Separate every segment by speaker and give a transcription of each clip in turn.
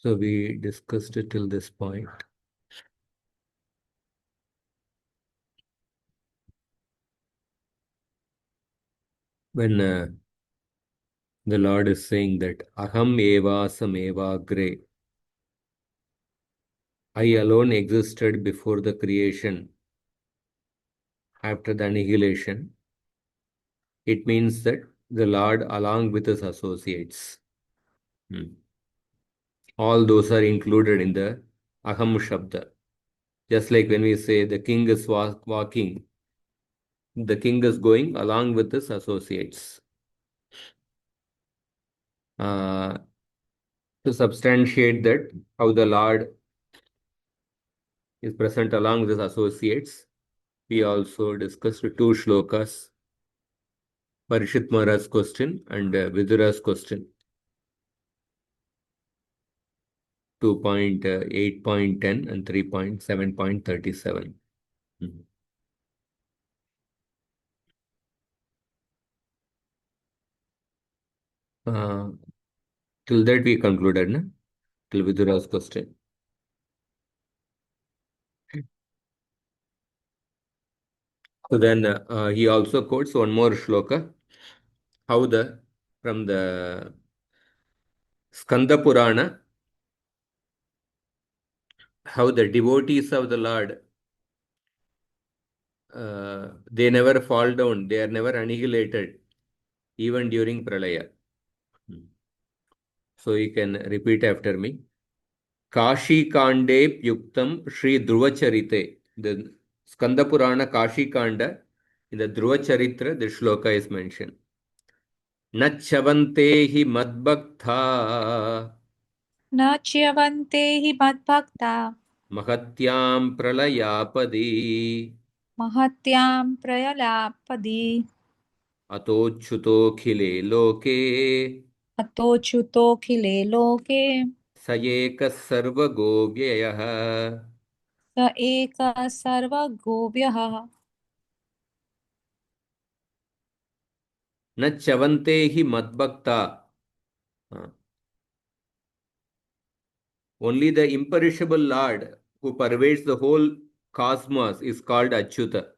Speaker 1: So we discussed it till this point. When the Lord is saying that Aham evasam evagre, I alone existed before the creation, after the annihilation, it means that the Lord along with his associates. All those are included in the Aham Shabda. Just like when we say the king is walking, the king is going along with his associates. To substantiate that, how the Lord is present along with his associates, we also discussed two shlokas, Parishit Maharaj's question and Vidura's question. 2.8.10 and 3.7.37. Till that we concluded, na? Till Vidura's question. So then he also quotes one more shloka, how from the Skanda Purana, how the devotees of the Lord, they never fall down, they are never annihilated, even during Pralaya. So you can repeat after me. Kashi Kande Yuktam Sri Dhruvacharite. The Skanda Purana Kashi Kanda, in the Dhruvacharitra, the shloka is mentioned. Nachavante hi madbhaktha
Speaker 2: न च्यवन्ते हि मद्भक्ता
Speaker 1: Mahatyam Pralayapadi
Speaker 2: महत्यां प्रयलापदि
Speaker 1: Atochutokhile Loke
Speaker 2: अतोऽच्युतोऽखिले लोके
Speaker 1: Sayeka Sarva Govyayah.
Speaker 2: स एकः सर्वगोप्यः
Speaker 1: Nachavante hi madbhakta. Only the imperishable Lord who pervades the whole cosmos is called Achyuta.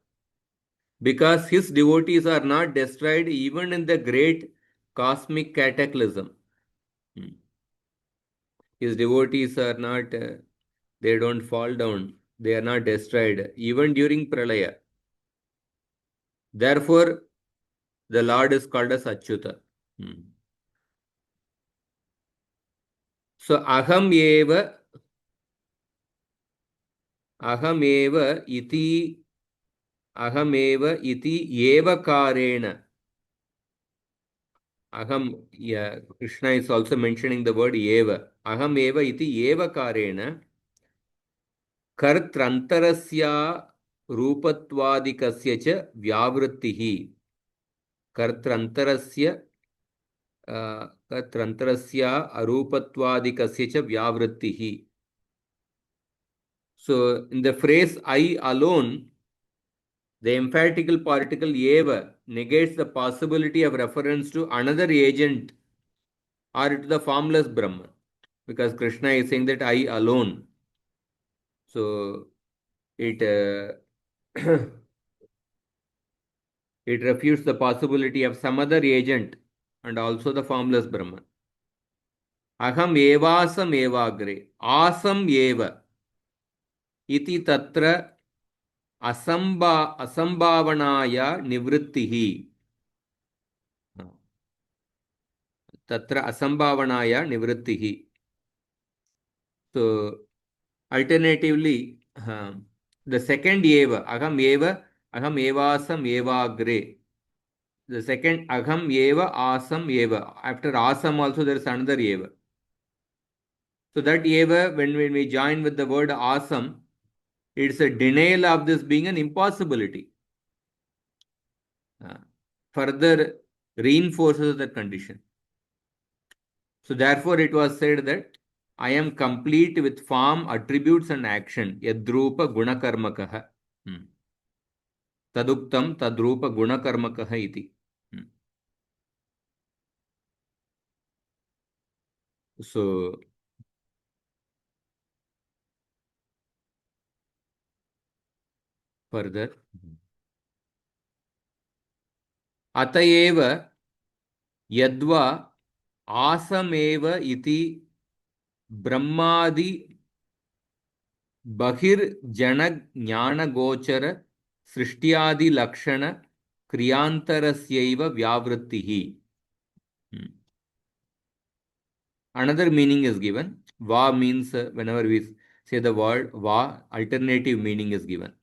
Speaker 1: Because his devotees are not destroyed even in the great cosmic cataclysm. His devotees are not, they don't fall down, they are not destroyed even during Pralaya. Therefore, the Lord is called as Achyuta. So, Ahameva iti evakarena. Yeah, Krishna is also mentioning the word eva. Aham eva iti eva karena kartrantarasya रूपत्वादिकस्य च व्यावृत्तिः कर्तृन्तरस्य कर्तृन्तरस्य अरूपत्वादिकस्य च व्यावृत्तिः. So in the phrase I alone, the emphatical particle eva negates the possibility of reference to another agent or to the formless Brahman, because Krishna is saying that I alone. So it it refutes the possibility of some other agent and also the formless Brahman. Aham evasam evagre. Asam eva. Iti tatra asambhavanaya nivrittihi. Tatra asambhavanaya nivrittihi. So alternatively, the second eva, aham evasam evagre. The second aham eva asam eva. After asam also there is another eva. So that eva, when we join with the word asam, it's a denial of this being an impossibility. Further reinforces the condition. So therefore it was said that I am complete with form, attributes and action. Yadrupa gunakarmakaha. Taduktam tadrupa gunakarmakaha iti. So further. अतएव यद्वा आसमेव इति ब्रह्मादि बहिर्जनज्ञानगोचर सृष्ट्यादिलक्षण क्रियांतरस्यैव व्यावृत्तिः. Another meaning is given. Va means whenever we say the word va, alternative meaning is given.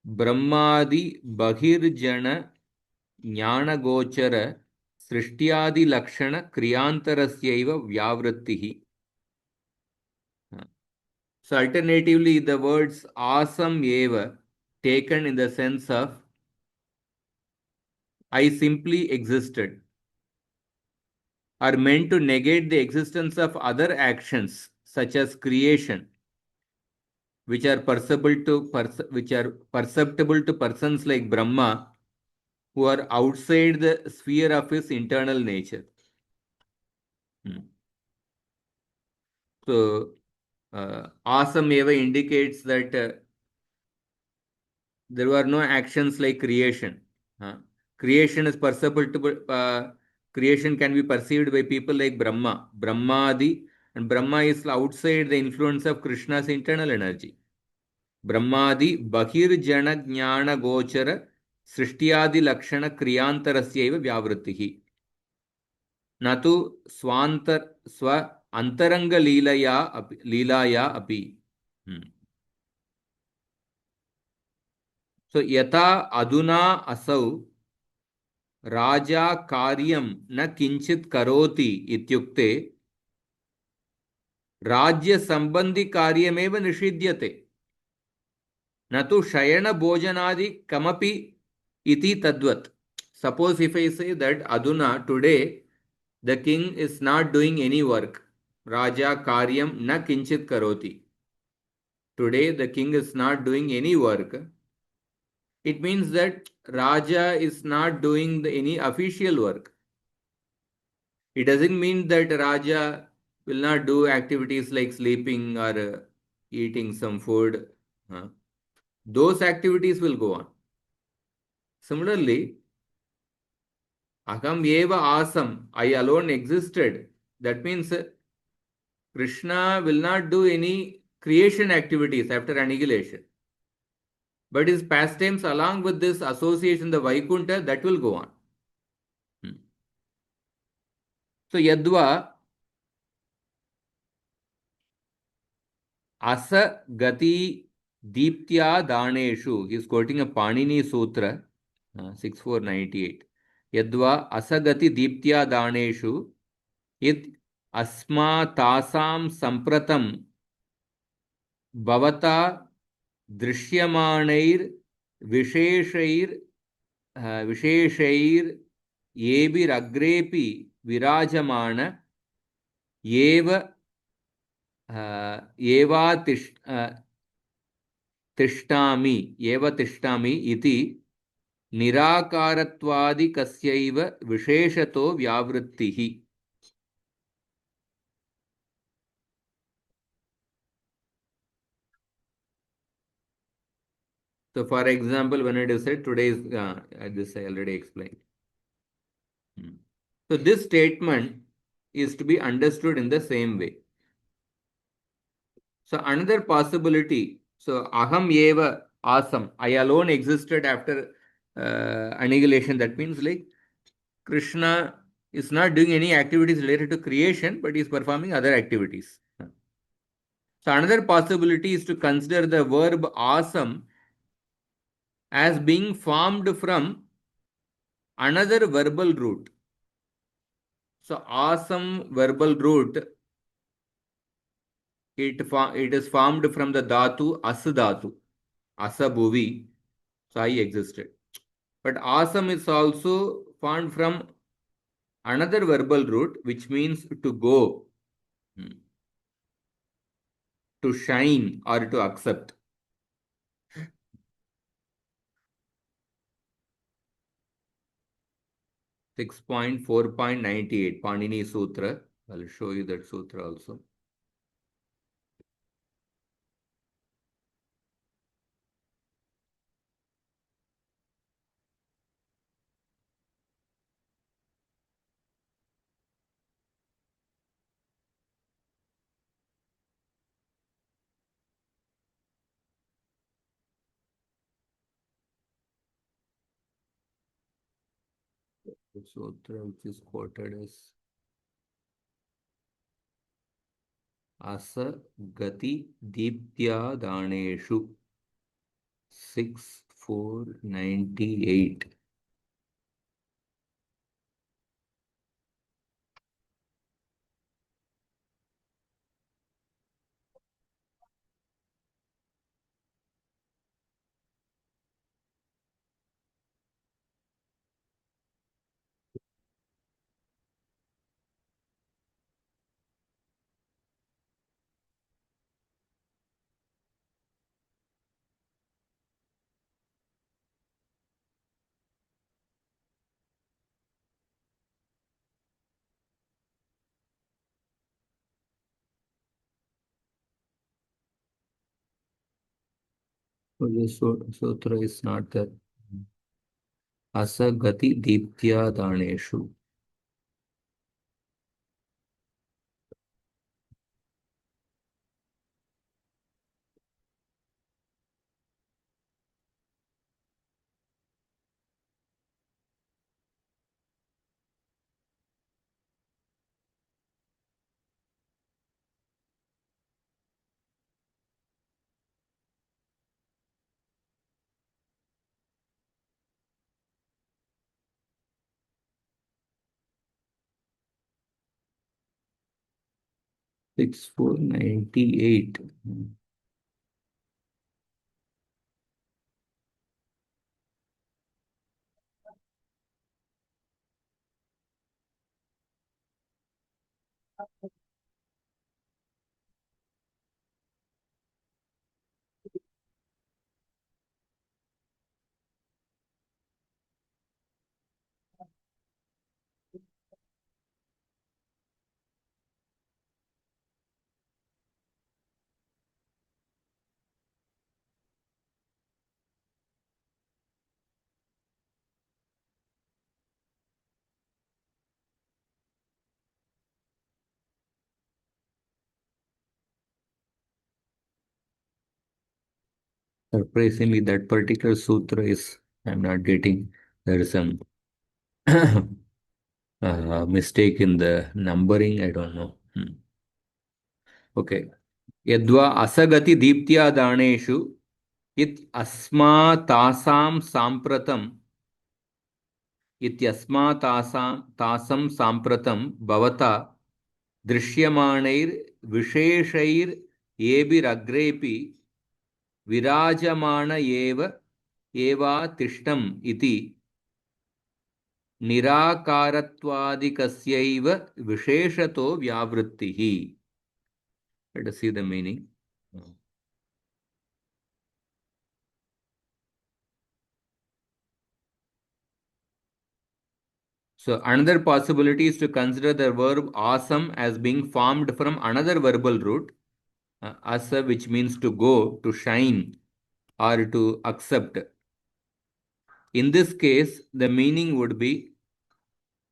Speaker 1: Brahmadi bahirjana jnanagochara srishtyadi lakshana kriyantarasya vyavrittihi. So alternatively, the words asam eva taken in the sense of I simply existed are meant to negate the existence of other actions such as creation, which are perceptible to persons like Brahma, who are outside the sphere of his internal nature. So, asameva indicates that there were no actions like creation. Creation is perceptible. Creation can be perceived by people like Brahma, Brahmadi, and Brahma is outside the influence of Krishna's internal energy. Brahmadi bahirjana jnana gochara srishtyadi lakshana kriyantarasya vyavrittihi. Natu swa antaranga leelaya api. So yata aduna asau राजा कार्यम न किंचित करोति इत्युक्ते राज्य संबंधी कार्यमेव निषिध्यते न तु शयन भोजनादि कमपि इति तद्वत्. Suppose if I say that aduna today the king is not doing any work, raja karyam na kinchit karoti, today the king is not doing any work, it means that raja is not doing any official work. It doesn't mean that Raja will not do activities like sleeping or eating some food. Those activities will go on. Similarly, Aham eva asam, I alone existed. That means Krishna will not do any creation activities after annihilation. But his pastimes along with this association, the Vaikuntha, that will go on. So Yadva Asa Gati Deeptya Daneshu, he is quoting a Panini Sutra, 6498. Yadva Asagati Deeptya Daneshu, It Asma Tasam Sampratam Bhavata Drishyamaneir Visheshair Yebir Agrepi Virajamana Yeva Eva तिष्ठामि इति निराकारत्वादिकस्यैव विशेषतो व्यावृत्तिः. So for example, when it is said today is this I already explained. So this statement is to be understood in the same way. So another possibility, so aham eva asam, I alone existed after annihilation. That means like Krishna is not doing any activities related to creation, but he is performing other activities. So another possibility is to consider the verb asam as being formed from another verbal root. So asam verbal root, it is formed from the dhatu as dhatu, asa bhuvi, so I existed. But asam is also formed from another verbal root which means to go, to shine or to accept. Six point 4.98 Panini Sutra. I'll show you that sutra also. The sutra which is quoted as Asa Gati Deeptya Daneshu 6498. So this sutra is not that. Asa Gati Deeptya Daneshu. 6498. Surprisingly, that particular sutra is, I'm not getting, there is some mistake in the numbering. I don't know. Okay. Yadva asagati deeptya daneshu it asma tasam sampratam ityasma tasam sampratam bhavata drishyamaneir visheshair yebiragrepi virajamana eva tishtam iti निराकारत्वादिकस्यैव विशेषतो व्यावृत्तिः. Let us see the meaning. So another possibility is to consider the verb asam as being formed from another verbal root, asa, which means to go, to shine, or to accept. In this case, the meaning would be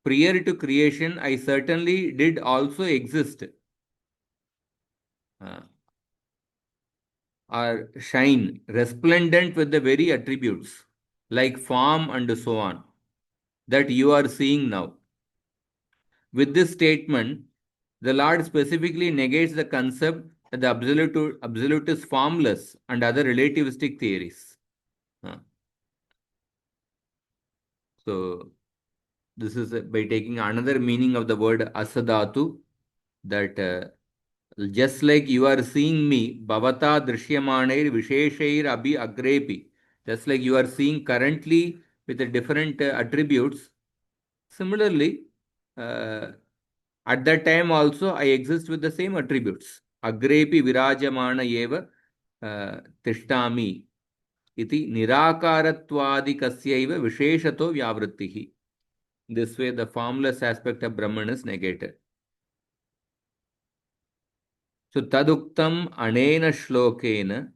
Speaker 1: prior to creation, I certainly did also exist, or shine, resplendent with the very attributes, like form and so on, that you are seeing now. With this statement, the Lord specifically negates the concept that the absolute is formless and other relativistic theories. So, this is by taking another meaning of the word asadatu, that just like you are seeing me, bhavata drishyamaneir visheshair abhi agrepi, just like you are seeing currently with the different attributes, similarly, at that time also I exist with the same attributes. Agrepi virajamana eva tishtami iti nirakaratwadikasyaiva visheshato vyavrittihi. This way the formless aspect of Brahman is negated. So taduktam anena shlokena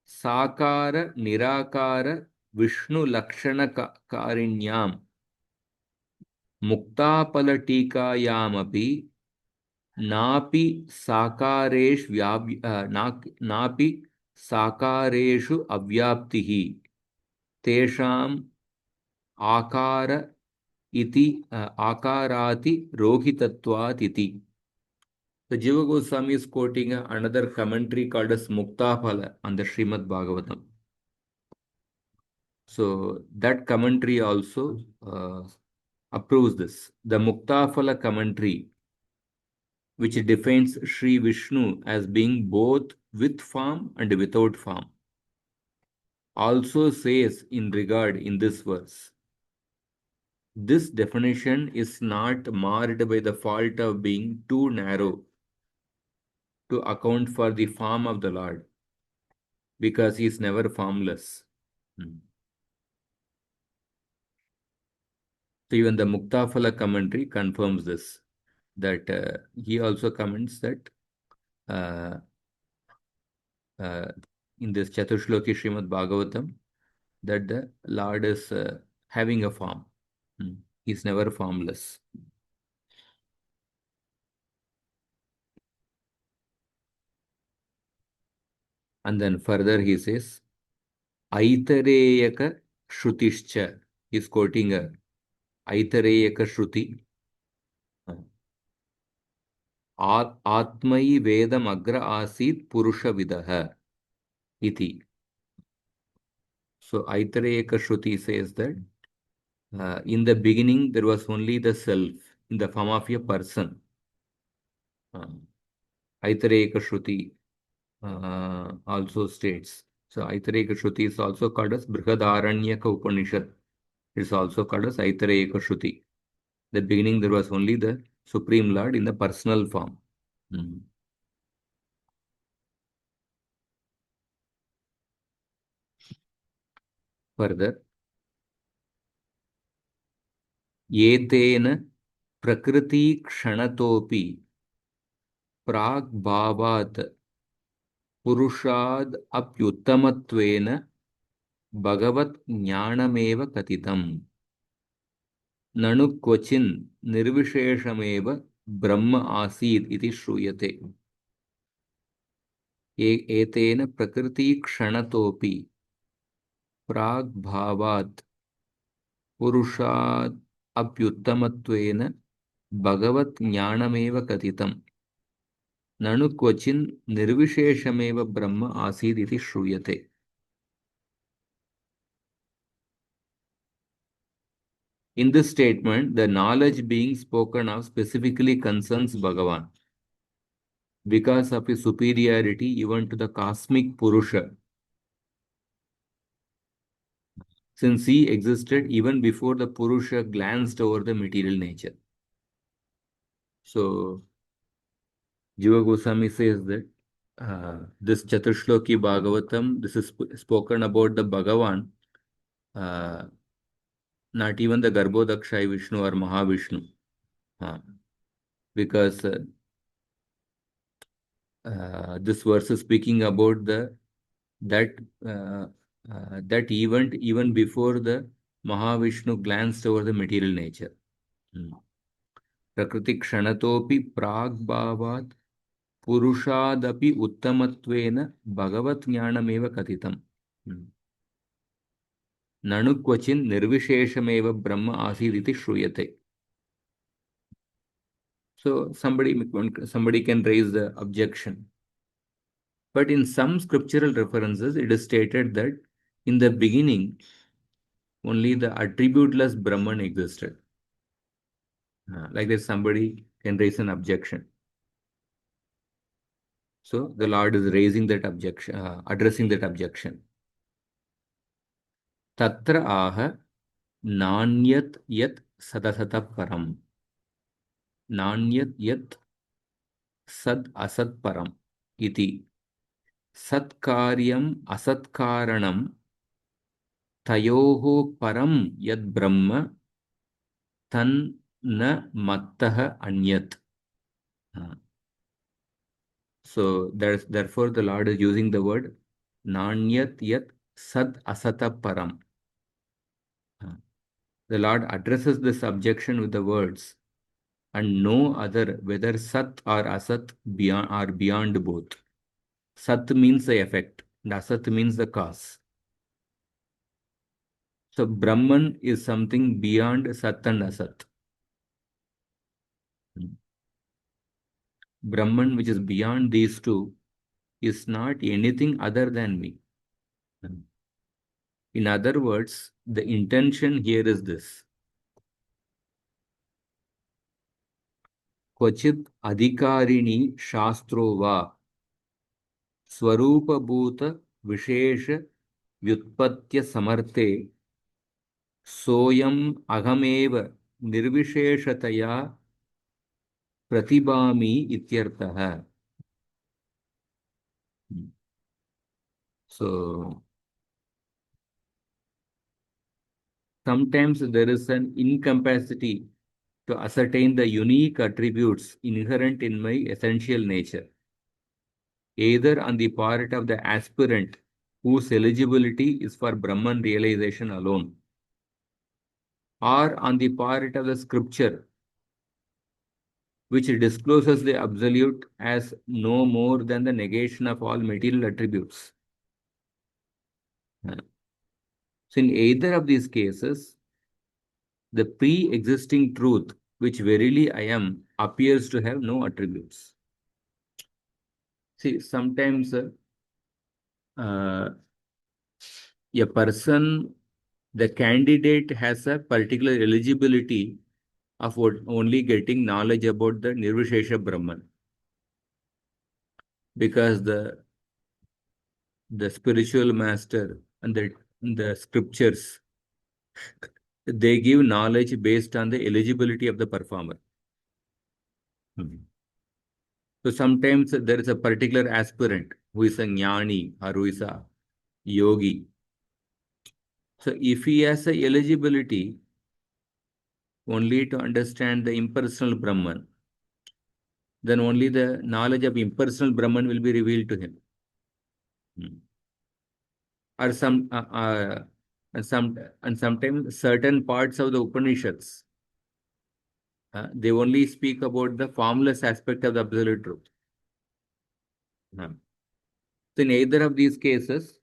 Speaker 1: sakara nirakara vishnu lakshana karinyam मुक्तापलटीकायामपि नापि नापि साकारेषु अव्याप्तिः तेषाम् आकार iti akarati rohitatvat iti. The Jiva Goswami is quoting another commentary called as Muktaphala on the Srimad Bhagavatam. So that commentary also approves this. The Muktaphala commentary, which defines Sri Vishnu as being both with form and without form, also says in regard in this verse, this definition is not marred by the fault of being too narrow to account for the form of the Lord, because he is never formless. So even the Muktaphala commentary confirms this, that he also comments that uh, in this Chatushloki Srimad Bhagavatam, that the Lord is having a form. He is never formless. And then further he says, Aitareyaka Shrutishcha. He is quoting a Aitareyaka Shruti. Atmai Vedam Agra Asit Purusha Vidaha iti. So Aitareyaka Shruti says that in the beginning there was only the self in the form of a person. Aitareyaka Shruti also states. So Aitareyaka Shruti is also called as Brihadaranyaka Upanishad. It is also called as Aitareyaka Shruti. The beginning there was only the Supreme Lord in the personal form. Further, Yetena Prakriti Kshanatopi Prag Bhavat Purushad Apyuttamattvena Bhagavat Jnanameva Katitam Nanu Kvachin Nirvisheshameva Brahma Asid iti Shruyate. Etena Prakriti Kshanatopi Prag Bhavat Purushad Apyuttamattvena Bhagavat Jnanameva Katitam Nanu Kvachin Nirvisheshameva Brahma Asid iti Shruyate. In this statement, the knowledge being spoken of specifically concerns Bhagavan because of his superiority even to the cosmic Purusha, since he existed even before the Purusha glanced over the material nature. So, Jiva Goswami says that this Chatushloki Bhagavatam, this is spoken about the Bhagavan, not even the Garbhodakshai Vishnu or Mahavishnu, because this verse is speaking about that that event even before the Mahavishnu glanced over the material nature. Prakriti kshanatopi pragbhavat purushadapi uttamatvena bhagavat jnanameva katitam. Nanu kvachin nirvisheshameva brahma asid iti shruyate. So somebody can raise the objection. But in some scriptural references, it is stated that in the beginning, only the attributeless Brahman existed. Like that, somebody can raise an objection. So the Lord is raising that objection, addressing that objection. Tatra aha nanyat yat sadasata param. Nanyat yat sad asat param iti. Satkaryam asatkaranam tayoho param yad brahma tan na mattaha anyat. So therefore the Lord is using the word nanyat yat sad asata param. The Lord addresses this objection with the words, and no other, whether sat or asat, are beyond both. Sat means the effect, and asat means the cause. So Brahman is something beyond Sat and Asat. Brahman, which is beyond these two, is not anything other than me. In other words, the intention here is this. Kvachit adhikarini shastro va स्वरूपभूत विशेष व्युत्पत्त्य समर्थे सोयम अहमेव निर्विशेषतया प्रतिभामि इत्यर्थः. So sometimes there is an incapacity to ascertain the unique attributes inherent in my essential nature, either on the part of the aspirant whose eligibility is for Brahman realization alone, or on the part of the scripture which discloses the absolute as no more than the negation of all material attributes. So in either of these cases, the pre-existing truth, which verily I am, appears to have no attributes. See, sometimes a person, the candidate has a particular eligibility of only getting knowledge about the Nirvishesha Brahman. Because the spiritual master and the scriptures, they give knowledge based on the eligibility of the performer. So sometimes there is a particular aspirant who is a jnani or who is a yogi. So if he has a eligibility only to understand the impersonal Brahman, then only the knowledge of impersonal Brahman will be revealed to him. Or sometimes certain parts of the Upanishads, they only speak about the formless aspect of the absolute truth. So in either of these cases,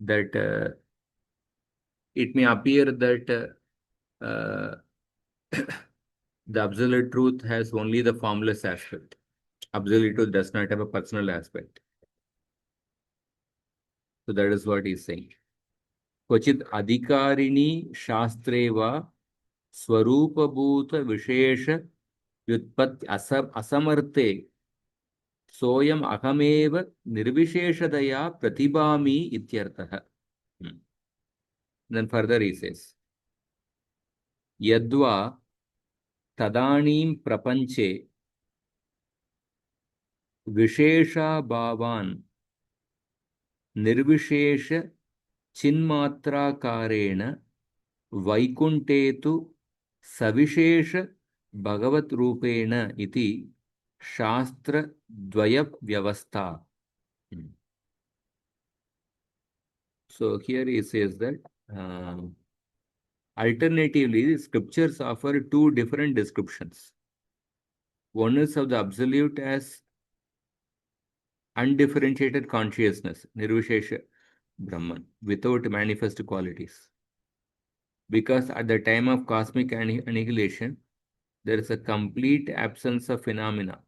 Speaker 1: that it may appear that the absolute truth has only the formless aspect. Absolute truth does not have a personal aspect. So that is what he is saying. Kvachit adhikarini shastreva swarupabhuta vishesha vyutpat asamarte soyam ahameva nirvisheshadaya pratibhami ityartah. Then further he says, Yadva tadanim prapanche vishesha bhavan निर्विशेष चिन्मात्राकारेण वैकुंठे तु सविशेष भगवत रूपेण इति शास्त्र द्वय व्यवस्था. So here he says that alternatively the scriptures offer two different descriptions. One is of the absolute as undifferentiated consciousness, Nirvishesha Brahman, without manifest qualities. Because at the time of cosmic annihilation, there is a complete absence of phenomena.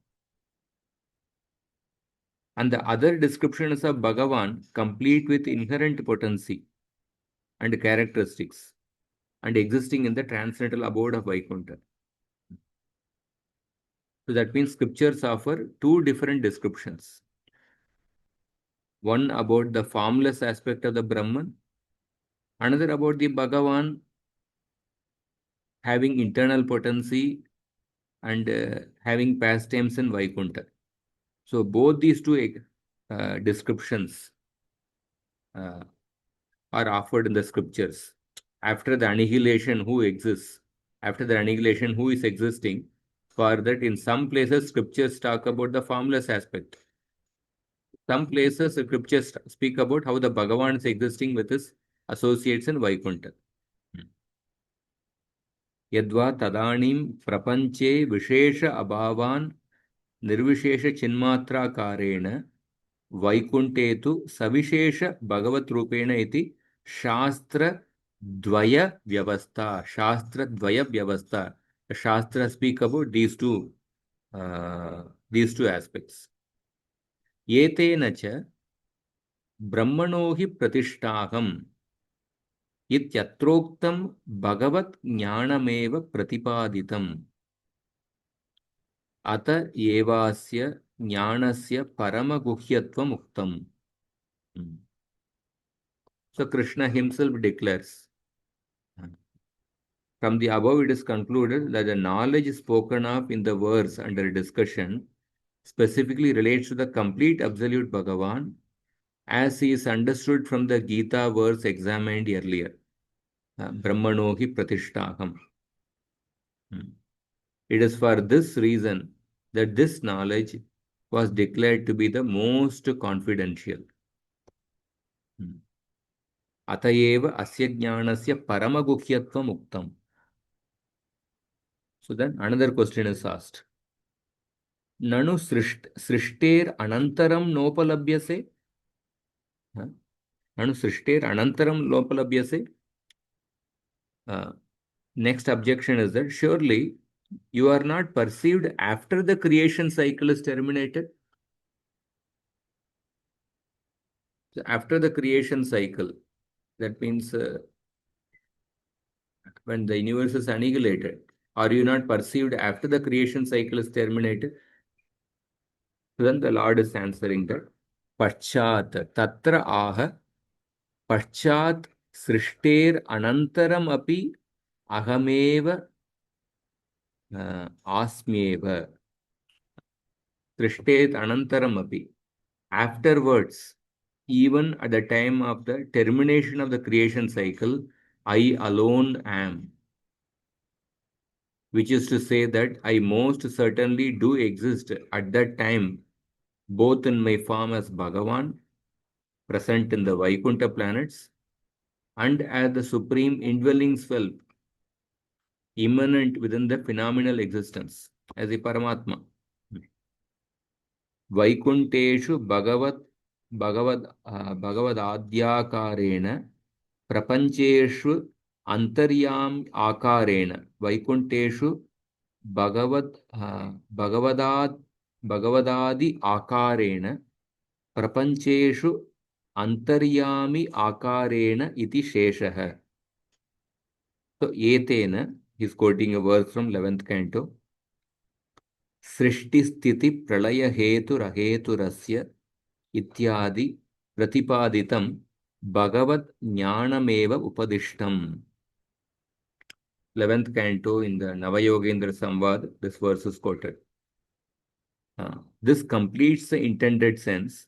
Speaker 1: And the other description is of Bhagavan, complete with inherent potency and characteristics, and existing in the transcendental abode of Vaikuntha. So that means scriptures offer two different descriptions. One about the formless aspect of the Brahman, another about the Bhagavan having internal potency and having pastimes in Vaikuntha. So both these two descriptions are offered in the scriptures. After the annihilation, who exists? After the annihilation, who is existing? For that, in some places, scriptures talk about the formless aspect. Some places, scriptures speak about how the Bhagavan is existing with his associates in Vaikuntha. Yadva tadanim prapanche vishesha abhavan निर्विशेष चिन्मात्रा कारेण वैकुंठे तु सविशेष भगवत रूपेण इति शास्त्र Dvaya Vyavastha, Shastra Dvaya Vyavastha. The Shastra speak about these two aspects. Yetena cha Brahmano hi Pratishthaham इत्यत्रोक्तं भगवत् ज्ञानमेव प्रतिपादितम् अत एवास्य ज्ञानस्य परमगुह्यत्वम् उक्तम्. So Krishna himself declares. From the above, it is concluded that the knowledge spoken of in the verse under discussion specifically relates to the complete absolute Bhagavan as he is understood from the Gita verse examined earlier. Brahmano hi pratishtaham. It is for this reason that this knowledge was declared to be the most confidential. Atayev asya jnanasya paramaguhyatvam uktam. So then another question is asked. Nanu srishter anantaram nopalabhyase? Nanu srishter anantaram nopalabhyase? Next objection is that surely you are not perceived after the creation cycle is terminated. So after the creation cycle, that means when the universe is annihilated, are you not perceived after the creation cycle is terminated? Then the Lord is answering that. Pachat tatra aha pachat srishter anantaram api ahameva asmeva. Srishtet anantaram api. Afterwards, even at the time of the termination of the creation cycle, I alone am. Which is to say that I most certainly do exist at that time, both in my form as Bhagavan, present in the Vaikuntha planets, and as the supreme indwelling self, immanent within the phenomenal existence, as a Paramatma. Vaikunteshu Bhagavad Prapancheshu Antaryam Akarena. Vaikunteshu Bhagavadadi Akarena Prapancheshu Antaryami Akarena iti Sheshaha. So, Etena, he's quoting a verse from 11th canto. Srishti Sthiti Pralaya Hetu Rahetu Rasya Ityadi Pratipaditam Bhagavat Jnanameva Upadishtam. 11th canto in the Navayogendra Samvad, this verse is quoted. This completes the intended sense.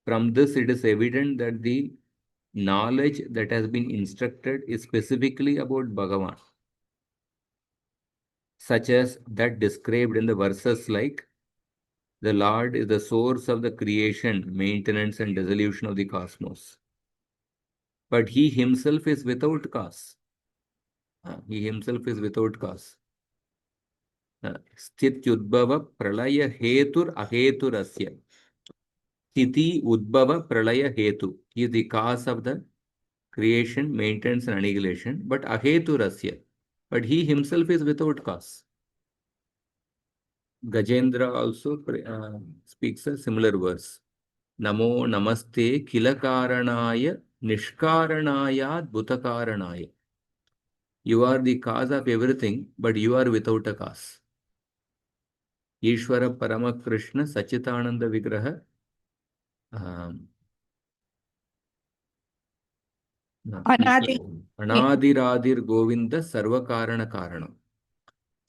Speaker 1: From this, it is evident that the knowledge that has been instructed is specifically about Bhagavan, such as that described in the verses like, the Lord is the source of the creation, maintenance, and dissolution of the cosmos. But he himself is without cause. He himself is without cause. Sthityudbhava pralaya hetur aheturasya. Sthiti udbhava pralaya hetu. He is the cause of the creation, maintenance, and annihilation. But aheturasya. But he himself is without cause. Gajendra also speaks a similar verse. Namo namaste kilakaranaya nishkaranaya bhutakaranaya. You are the cause of everything, but you are without a cause. Ishvara Parama Krishna Sachitananda Vigraha
Speaker 2: Anadi.
Speaker 1: Anadiradir Govinda Sarvakarana Karanam.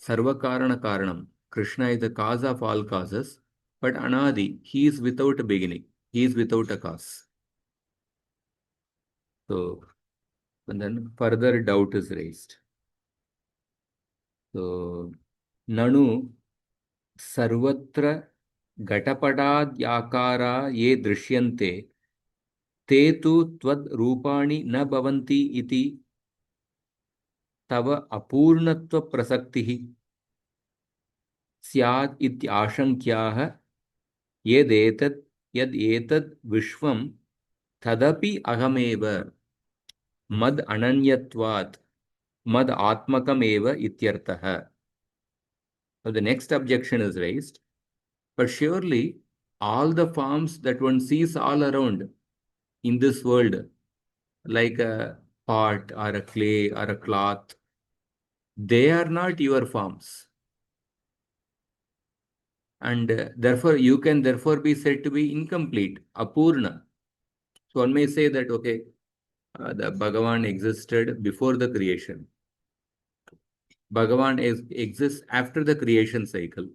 Speaker 1: Sarvakarana Karanam. Krishna is the cause of all causes, but Anadi, he is without a beginning. He is without a cause. So, and then further doubt is raised. So, Nanu Sarvatra Gatapadadhyakara ye drishyante ते तु त्वद् रूपाणि न भवन्ति इति तव अपूर्णत्व प्रसक्तिः स्यात् इत्याशङ्क्याः यदेतत् विश्वं तदपि अहमेव. Mad ananyatvat mad atmakam eva ityartah. So the next objection is raised. But surely all the forms that one sees all around in this world, like a pot or a clay or a cloth, they are not your forms. And therefore, you can therefore be said to be incomplete, apurna. So one may say that, okay, the Bhagavan existed before the creation. Bhagavan exists after the creation cycle.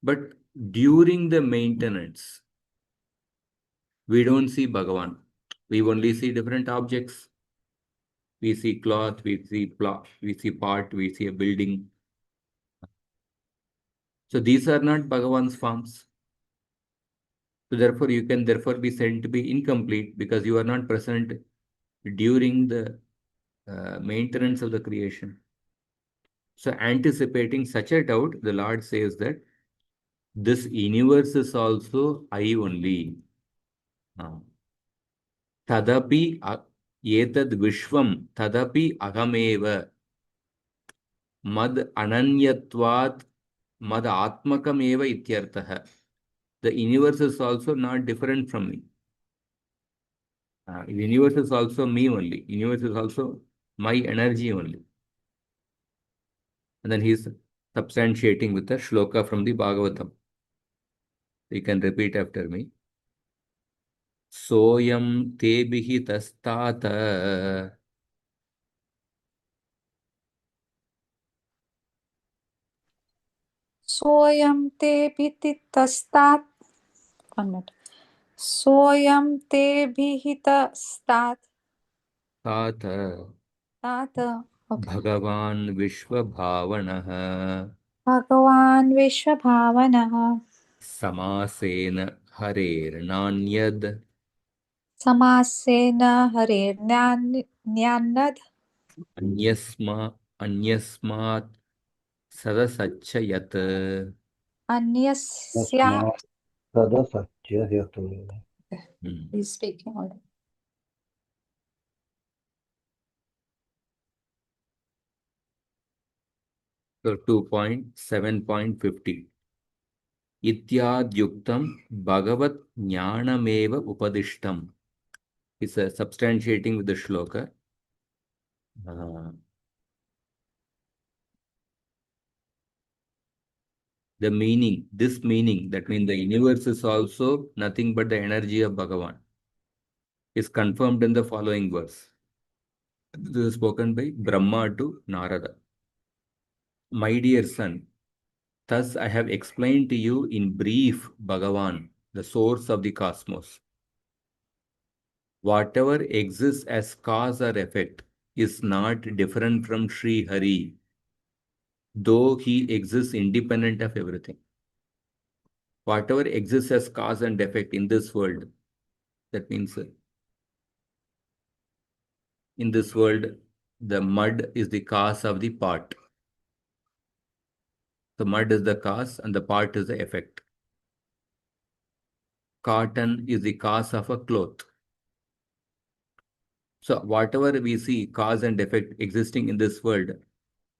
Speaker 1: But during the maintenance, we don't see Bhagavan. We only see different objects. We see cloth, we see pot, we see a building. So these are not Bhagavan's forms. So therefore, you can therefore be said to be incomplete because you are not present during the maintenance of the creation. So anticipating such a doubt, the Lord says that this universe is also I only. Tadapi etad vishvam tadapi ahameva mad ananyatvat mad atmakam eva ityartah. The universe is also not different from me. The universe is also me only. Universe is also my energy only. And then he's substantiating with a shloka from the Bhagavatam. You can repeat after me. Soyam tebihi tastata
Speaker 2: Soyam te bhitastat. 1 minute. Soyam te bhitastat.
Speaker 1: tata
Speaker 2: Tata. Okay.
Speaker 1: Bhagavan Vishwabhavanah
Speaker 2: Bhagavan Vishwabhavanah.
Speaker 1: Samasena Harer
Speaker 2: Samasena Harer Nyannad.
Speaker 1: Anyasmat Sadasachayat.
Speaker 2: Anyasya.
Speaker 3: तस्मात् तदसत्य हेतु
Speaker 2: He's speaking already.
Speaker 1: So 2.7.50. Ityadyuktam Bhagavat Jnanameva Upadishtam. It's substantiating with the shloka. The meaning, this meaning, that means the universe is also nothing but the energy of Bhagavan, is confirmed in the following verse. This is spoken by Brahma to Narada. My dear son, thus I have explained to you in brief Bhagavan, the source of the cosmos. Whatever exists as cause or effect is not different from Sri Hari, though he exists independent of everything. Whatever exists as cause and effect in this world, that means in this world, the mud is the cause of the pot. The mud is the cause and the pot is the effect. Cotton is the cause of a cloth. So whatever we see cause and effect existing in this world,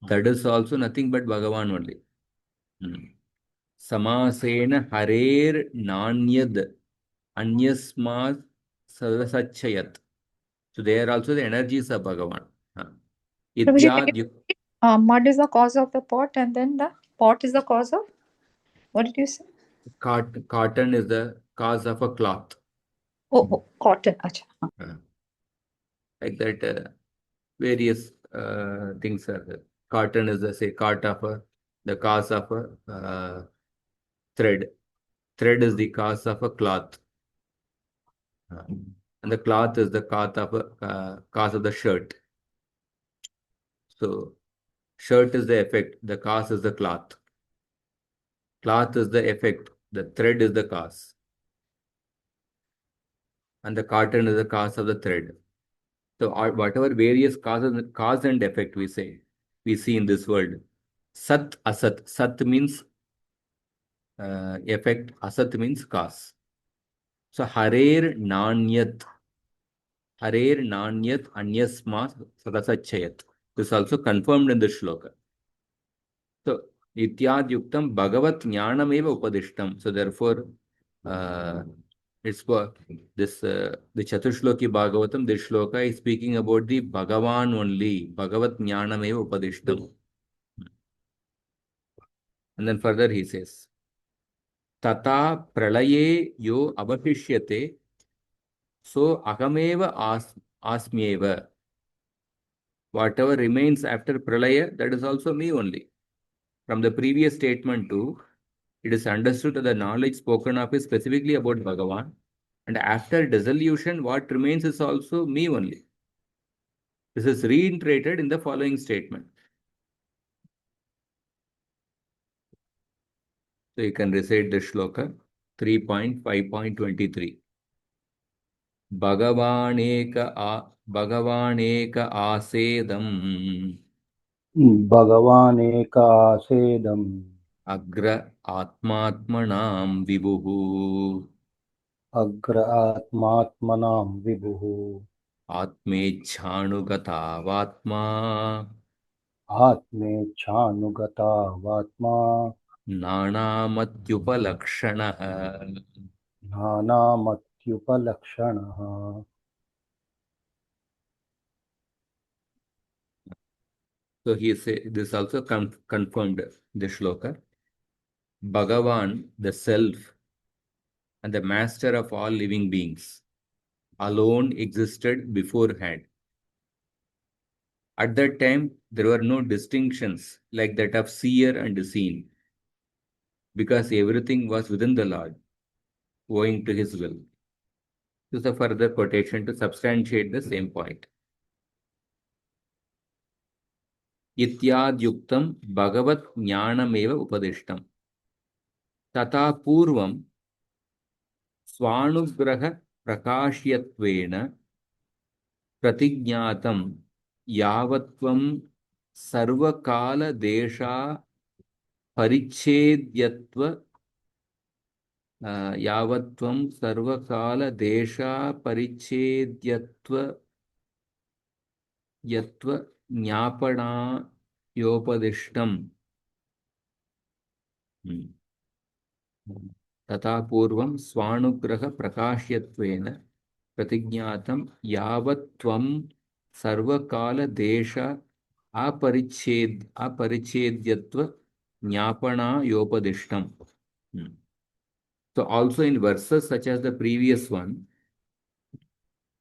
Speaker 1: that is also nothing but Bhagavan only. Samasena harer nanyad anyasmat sadasachayat. So they are also the energies of Bhagavan.
Speaker 2: Prabhuji, can you mud is the cause of the pot, and then the pot is the cause of, what did you say?
Speaker 1: Cotton is the cause of a cloth.
Speaker 2: Oh, cotton. Acha.
Speaker 1: Like that, various things are there. Cotton is the the cause of a thread. Thread is the cause of a cloth. And the cloth is the cause of the shirt. So shirt is the effect, the cause is the cloth. Cloth is the effect, the thread is the cause. And the cotton is the cause of the thread. So whatever various cause and effect we see in this world. Sat, asat. Sat means effect, asat means cause. So harer nanyat. Harer Nanyat Anyasma Sadasachayat. This is also confirmed in the shloka. So, Ityad Yuktam Bhagavat Jnanam Eva Upadishtam. So, therefore, it's for this, the Chatushloki Bhagavatam, this shloka is speaking about the Bhagavan only. Bhagavat Jnanam Eva Upadishtam. And then further he says, Tata Pralaye Yo Abhishyate, so Ahameva Asmyeva. Whatever remains after Pralaya, that is also me only. From the previous statement too, it is understood that the knowledge spoken of is specifically about Bhagavan. And after dissolution, what remains is also me only. This is reiterated in the following statement. So you can recite the shloka 3.5.23. Bhagavaneka asedam
Speaker 3: भगवानेकासेदम्
Speaker 1: agra atmatmanam vibuhu
Speaker 3: अग्र आत्मात्मनां विभुः
Speaker 1: atmechhanugatavatma
Speaker 3: आत्मेच्छानुगतावात्मा
Speaker 1: नानामत्युपलक्षणः.
Speaker 3: नानामत्युपलक्षणः.
Speaker 1: So he say this also confirmed the shloka. Bhagavan, the self and the master of all living beings, alone existed beforehand. At that time, there were no distinctions like that of seer and seen, because everything was within the Lord, owing to his will. This is a further quotation to substantiate the same point. इत्याद्युक्तं भगवत् ज्ञानमेव उपदिष्टम् तथा पूर्वं स्वानुग्रह प्रकाश्यत्वेन प्रतिज्ञातं यावत्त्वं सर्वकालदेशा परिच्छेद्यत्व यावत्त्वं सर्वकालदेशा परिच्छेद्यत्व यत्व ज्ञापनायोपदिष्टम् तथा पूर्वं स्वानुग्रह प्रकाश्यत्वेन प्रतिज्ञातं यावत् त्वं सर्वकालदेश अपरिच्छेद्यत्व ज्ञापनायोपदिष्टम्. So also in verses such as the previous one,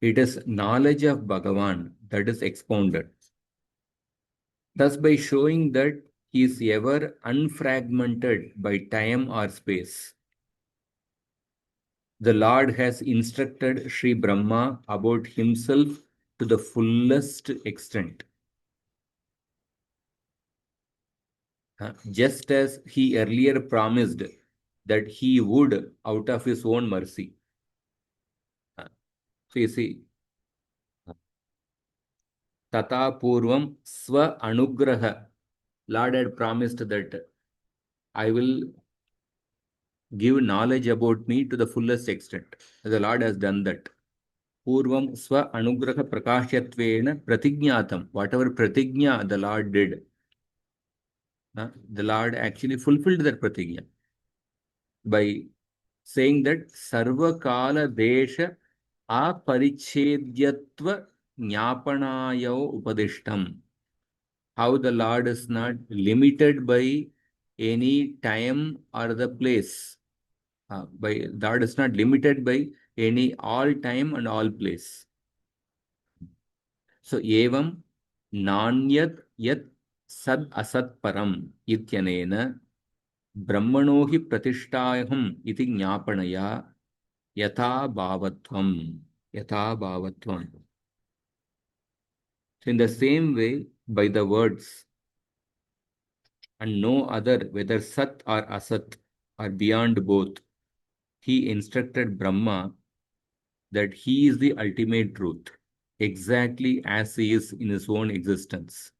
Speaker 1: it is knowledge of Bhagavan that is expounded. Thus, by showing that he is ever unfragmented by time or space, the Lord has instructed Sri Brahma about himself to the fullest extent. Just as he earlier promised that he would out of his own mercy. So you see, Tata Purvam Swa Anugraha. Lord had promised that I will give knowledge about me to the fullest extent. The Lord has done that. Purvam Swa Anugraha Prakashatvena Pratignatam. Whatever pratigna the Lord did, the Lord actually fulfilled that pratigna by saying that Sarva Kala Desha Aparichedyatva Jnapanayo Upadishtam. How the Lord is not limited by any time or the place. Lord is not limited by any all time and all place. So, evam nanyat yat sad asat param ityanena brahmano hi pratishtayaham iti jnapanaya yatha bhavatvam. Yatha bhavatvam. So, in the same way, by the words and no other, whether sat or asat, or beyond both, he instructed Brahma that he is the ultimate truth, exactly as he is in his own existence.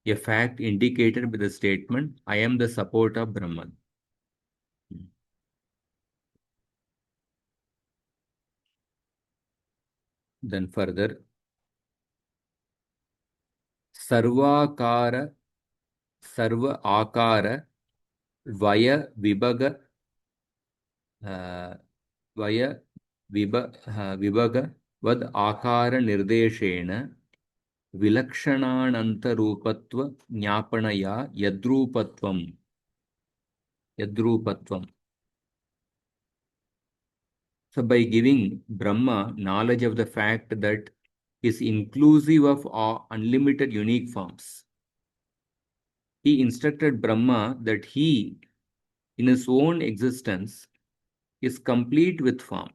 Speaker 1: A fact indicated by the statement, I am the support of Brahman. Then further, Sarvakara, Sarva Akara, Vaya Vibhaga, Vaya Vibhaga, Vad Akara Nirdeshena, Vilakshananantarupatva Jnapanaya Yadrupatvam. Yadrupatvam. So by giving Brahma knowledge of the fact that is inclusive of all unlimited unique forms, he instructed Brahma that he, in his own existence, is complete with form.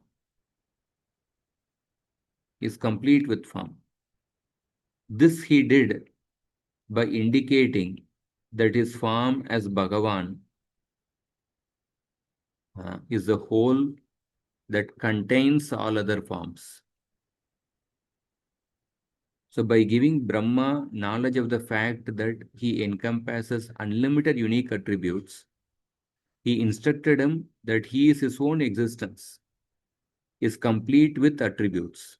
Speaker 1: Is complete with form. This he did by indicating that his form as Bhagavan is the whole that contains all other forms. So by giving Brahma knowledge of the fact that he encompasses unlimited unique attributes, he instructed him that he is his own existence, is complete with attributes.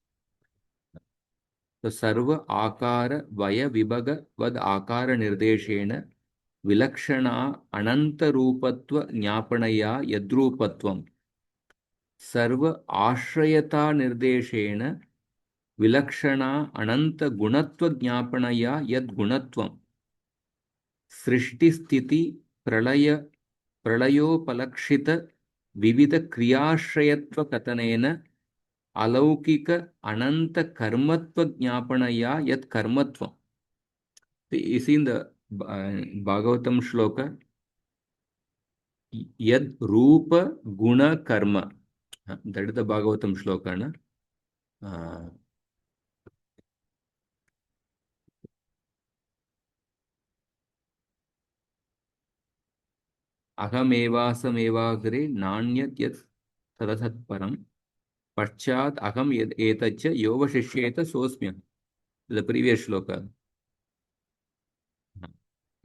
Speaker 1: So Sarva Akara Vaya Vibhaga Vad Akara Nirdeshena Vilakshana Ananta Rupatva Jnapanaya Yadrupatvam Sarva Ashrayata Nirdeshena Vilakshana Ananta Gunatva Jnapanaya Yad Gunatvam Srishti Sthiti Pralaya Pralayopalakshita Vivida Kriyashrayatva Katanena Alaukika Ananta Karmatva Jnapanaya Yat Karmatvam. You see in the Bhagavatam Shloka, Yad Rupa Guna Karma. That is the Bhagavatam Shloka. Na? Ahamevasam Nanyat Yat Sadasat Param Pachat Aham Etacha Yova Shishyeta Sosmya. The previous shloka.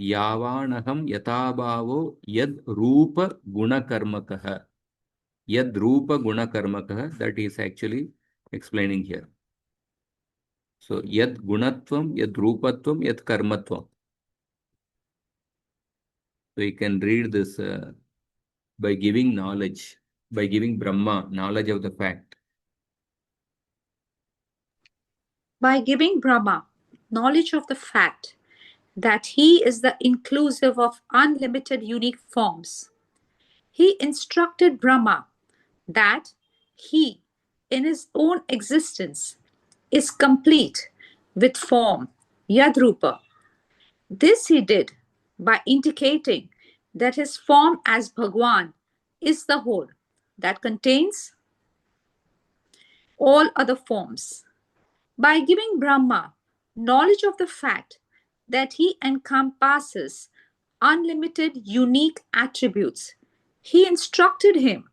Speaker 1: Yavanaham Yatabhavo Yad Rupa Gunakarmakaha. Yad Rupa Gunakarmakaha. That is actually explaining here. So Yad Gunatvam, Yad Rupatvam, Yad Karmatvam. So you can read this by giving knowledge, by giving Brahma knowledge of the fact.
Speaker 2: By giving Brahma knowledge of the fact that he is the inclusive of unlimited unique forms, he instructed Brahma that he, in his own existence, is complete with form, Yadrupa. This he did by indicating that his form as Bhagwan is the whole that contains all other forms. By giving Brahma knowledge of the fact that he encompasses unlimited unique attributes, he instructed him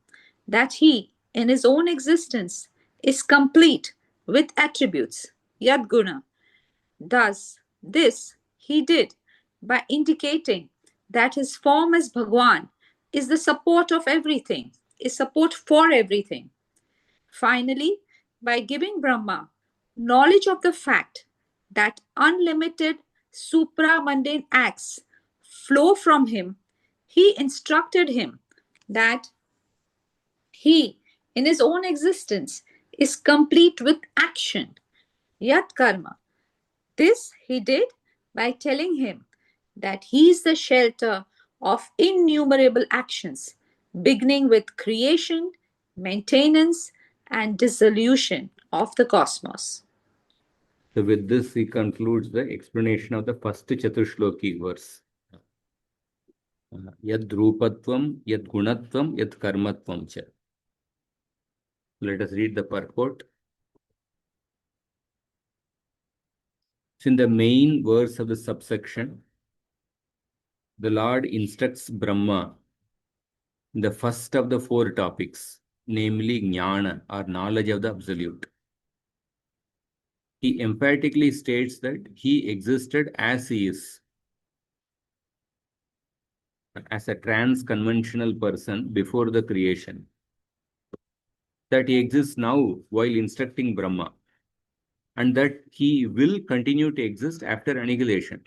Speaker 2: that he, in his own existence, is complete with attributes, Yadguna. Thus, this he did by indicating that his form as Bhagwan is the support of everything, is support for everything. Finally, by giving Brahma knowledge of the fact that unlimited supramundane acts flow from him, he instructed him that he, in his own existence, is complete with action, Yat Karma. This he did by telling him that he is the shelter of innumerable actions, beginning with creation, maintenance, and dissolution of the cosmos.
Speaker 1: So with this, he concludes the explanation of the first Chatushloki verse. Yad Rupatvam, Yad Gunatvam, Yad Karmatvam cha. Let us read the purport. So in the main verse of the subsection, the Lord instructs Brahma in the first of the four topics, namely Jnana, or knowledge of the Absolute. He emphatically states that he existed as he is, as a trans-conventional person before the creation. That he exists now while instructing Brahma. and that he will continue to exist after annihilation.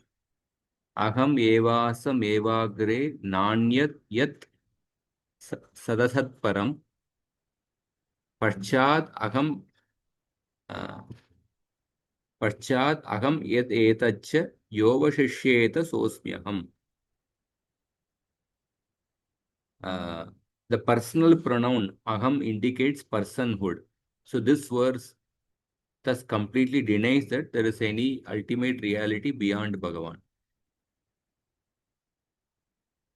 Speaker 1: Aham evasam evagre nanyat yat sadasat param पश्चात् अहम यत् एतच्च योवशिष्येत सोऽस्म्यहम्. The personal pronoun aham indicates personhood. So this verse thus completely denies that there is any ultimate reality beyond Bhagavan.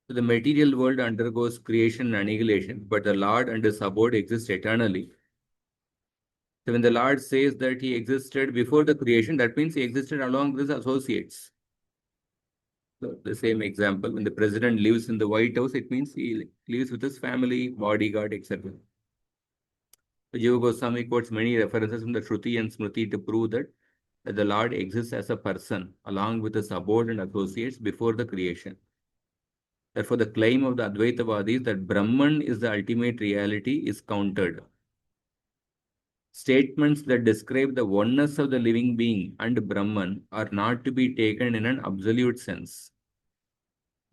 Speaker 1: So the material world undergoes creation and annihilation, but the Lord and his abode exist eternally. So when the Lord says that he existed before the creation, that means he existed along with his associates. So the same example, when the president lives in the White House, it means he lives with his family, bodyguard, etc. So Jiva Goswami quotes many references from the Shruti and Smriti to prove that the Lord exists as a person along with his abode and associates before the creation. Therefore, the claim of the Advaitavadis that Brahman is the ultimate reality is countered. Statements that describe the oneness of the living being and Brahman are not to be taken in an absolute sense.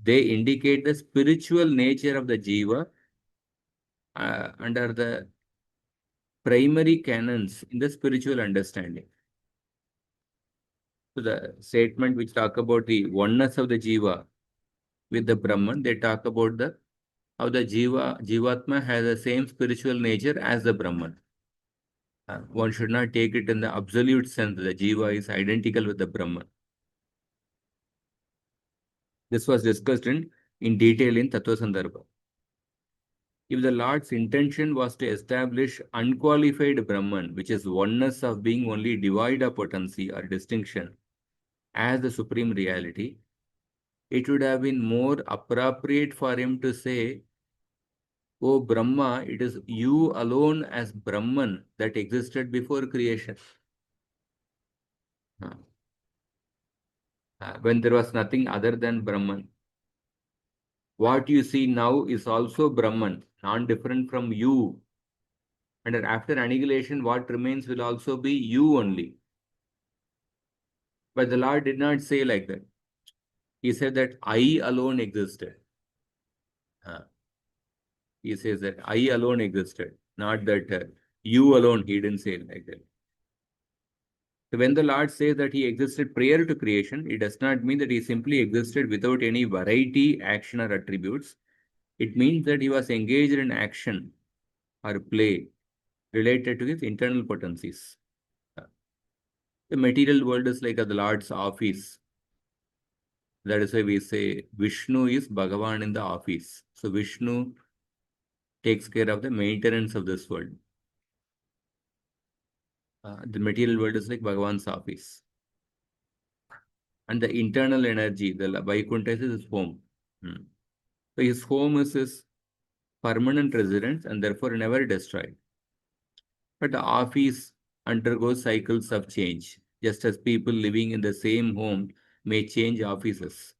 Speaker 1: They indicate the spiritual nature of the jiva under the primary canons in the spiritual understanding. So the statement which talk about the oneness of the jiva with the Brahman, they talk about the how the jivatma has the same spiritual nature as the Brahman. One should not take it in the absolute sense that the jiva is identical with the Brahman. This was discussed in detail in Tattva Sandarbha. If the Lord's intention was to establish unqualified Brahman, which is oneness of being only devoid of potency or distinction, as the supreme reality, it would have been more appropriate for him to say, "O Brahma, it is you alone as Brahman that existed before creation." When there was nothing other than Brahman. What you see now is also Brahman, non-different from you. And after annihilation, what remains will also be you only. But the Lord did not say like that. He said that I alone existed. He says that I alone existed, not that you alone. He didn't say it like that. So when the Lord says that he existed prior to creation, it does not mean that he simply existed without any variety, action, or attributes. It means that he was engaged in action or play related to his internal potencies. The material world is like the Lord's office. That is why we say Vishnu is Bhagavan in the office. So Vishnu takes care of the maintenance of this world. The material world is like Bhagavan's office. And the internal energy, the Vaikuntha is his home. So his home is his permanent residence and therefore never destroyed. But the office undergoes cycles of change, just as people living in the same home may change offices.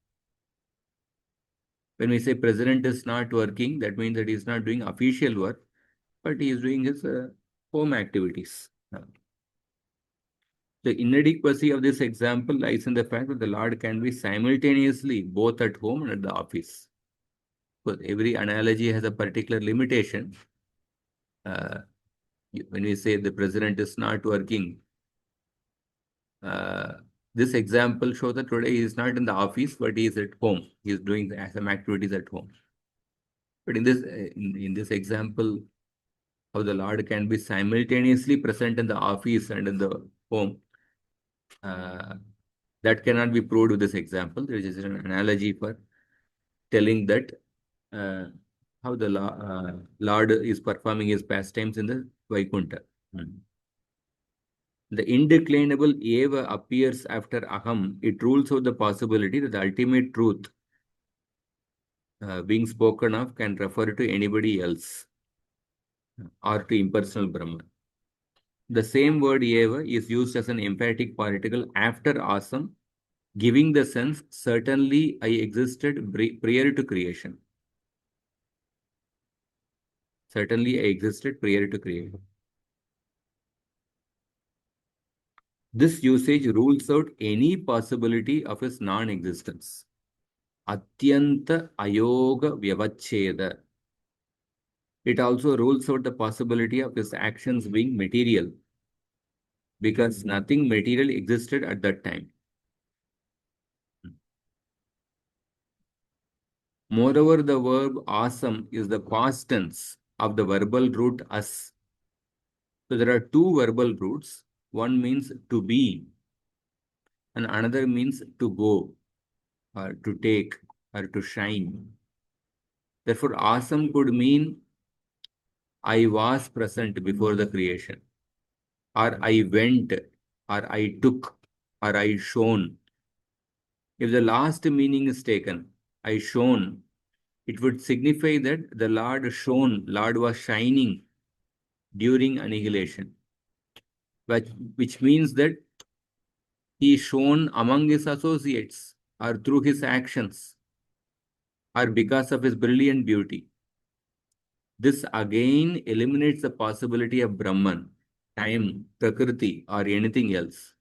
Speaker 1: When we say president is not working, that means that he is not doing official work, but he is doing his home activities. The inadequacy of this example lies in the fact that the Lord can be simultaneously both at home and at the office. Because every analogy has a particular limitation. When we say the president is not working, this example shows that today he is not in the office, but he is at home. He is doing some activities at home. But in this example, how the Lord can be simultaneously present in the office and in the home, that cannot be proved with this example. There is an analogy for telling that how the Lord is performing his pastimes in the Vaikuntha. The indeclinable Eva appears after Aham. It rules out the possibility that the ultimate truth being spoken of can refer to anybody else or to impersonal Brahman. The same word Eva is used as an emphatic particle after Asam, giving the sense, certainly I existed prior to creation. Certainly I existed prior to creation. This usage rules out any possibility of his non-existence. Atyanta ayoga vyavacheda. It also rules out the possibility of his actions being material, because nothing material existed at that time. Moreover, the verb asam is the past tense of the verbal root as. So there are two verbal roots. One means to be, and another means to go, or to take, or to shine. Therefore, asam could mean I was present before the creation, or I went, or I took, or I shone. If the last meaning is taken, I shone, it would signify that the Lord shone, Lord was shining during annihilation, which means that he shone among his associates, or through his actions, or because of his brilliant beauty. This again eliminates the possibility of Brahman, time, Prakriti, or anything else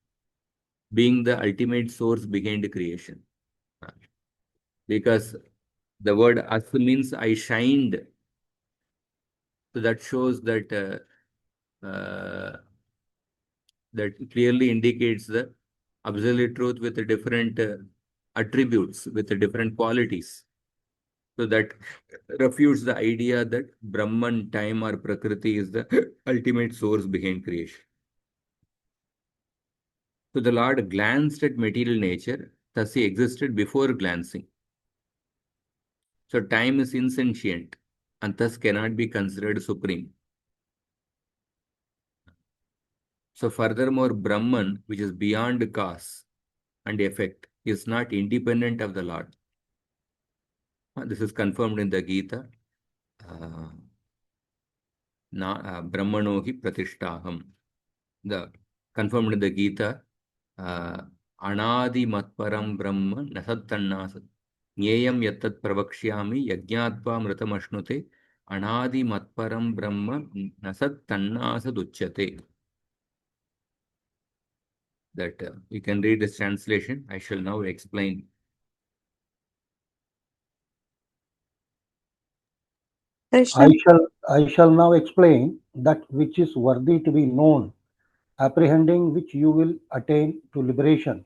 Speaker 1: being the ultimate source behind creation. Because the word as means I shined. So that shows that that clearly indicates the absolute truth with the different attributes, with the different qualities. So that refutes the idea that Brahman, time, or Prakriti is the ultimate source behind creation. So the Lord glanced at material nature, thus he existed before glancing. So time is insentient and thus cannot be considered supreme. So furthermore, Brahman, which is beyond cause and effect, is not independent of the Lord. This is confirmed in the Gita. Brahmano hi pratishtaham. The confirmed in the Gita. Anadi matparam Brahma nasattannas. Nyayam yattat pravakshyami yajñatva mritamashnute. Anadi matparam Brahma nasattannas uchyate. That you can read this translation. I shall now explain.
Speaker 2: Krishna,
Speaker 3: I shall now explain that which is worthy to be known, apprehending which you will attain to liberation.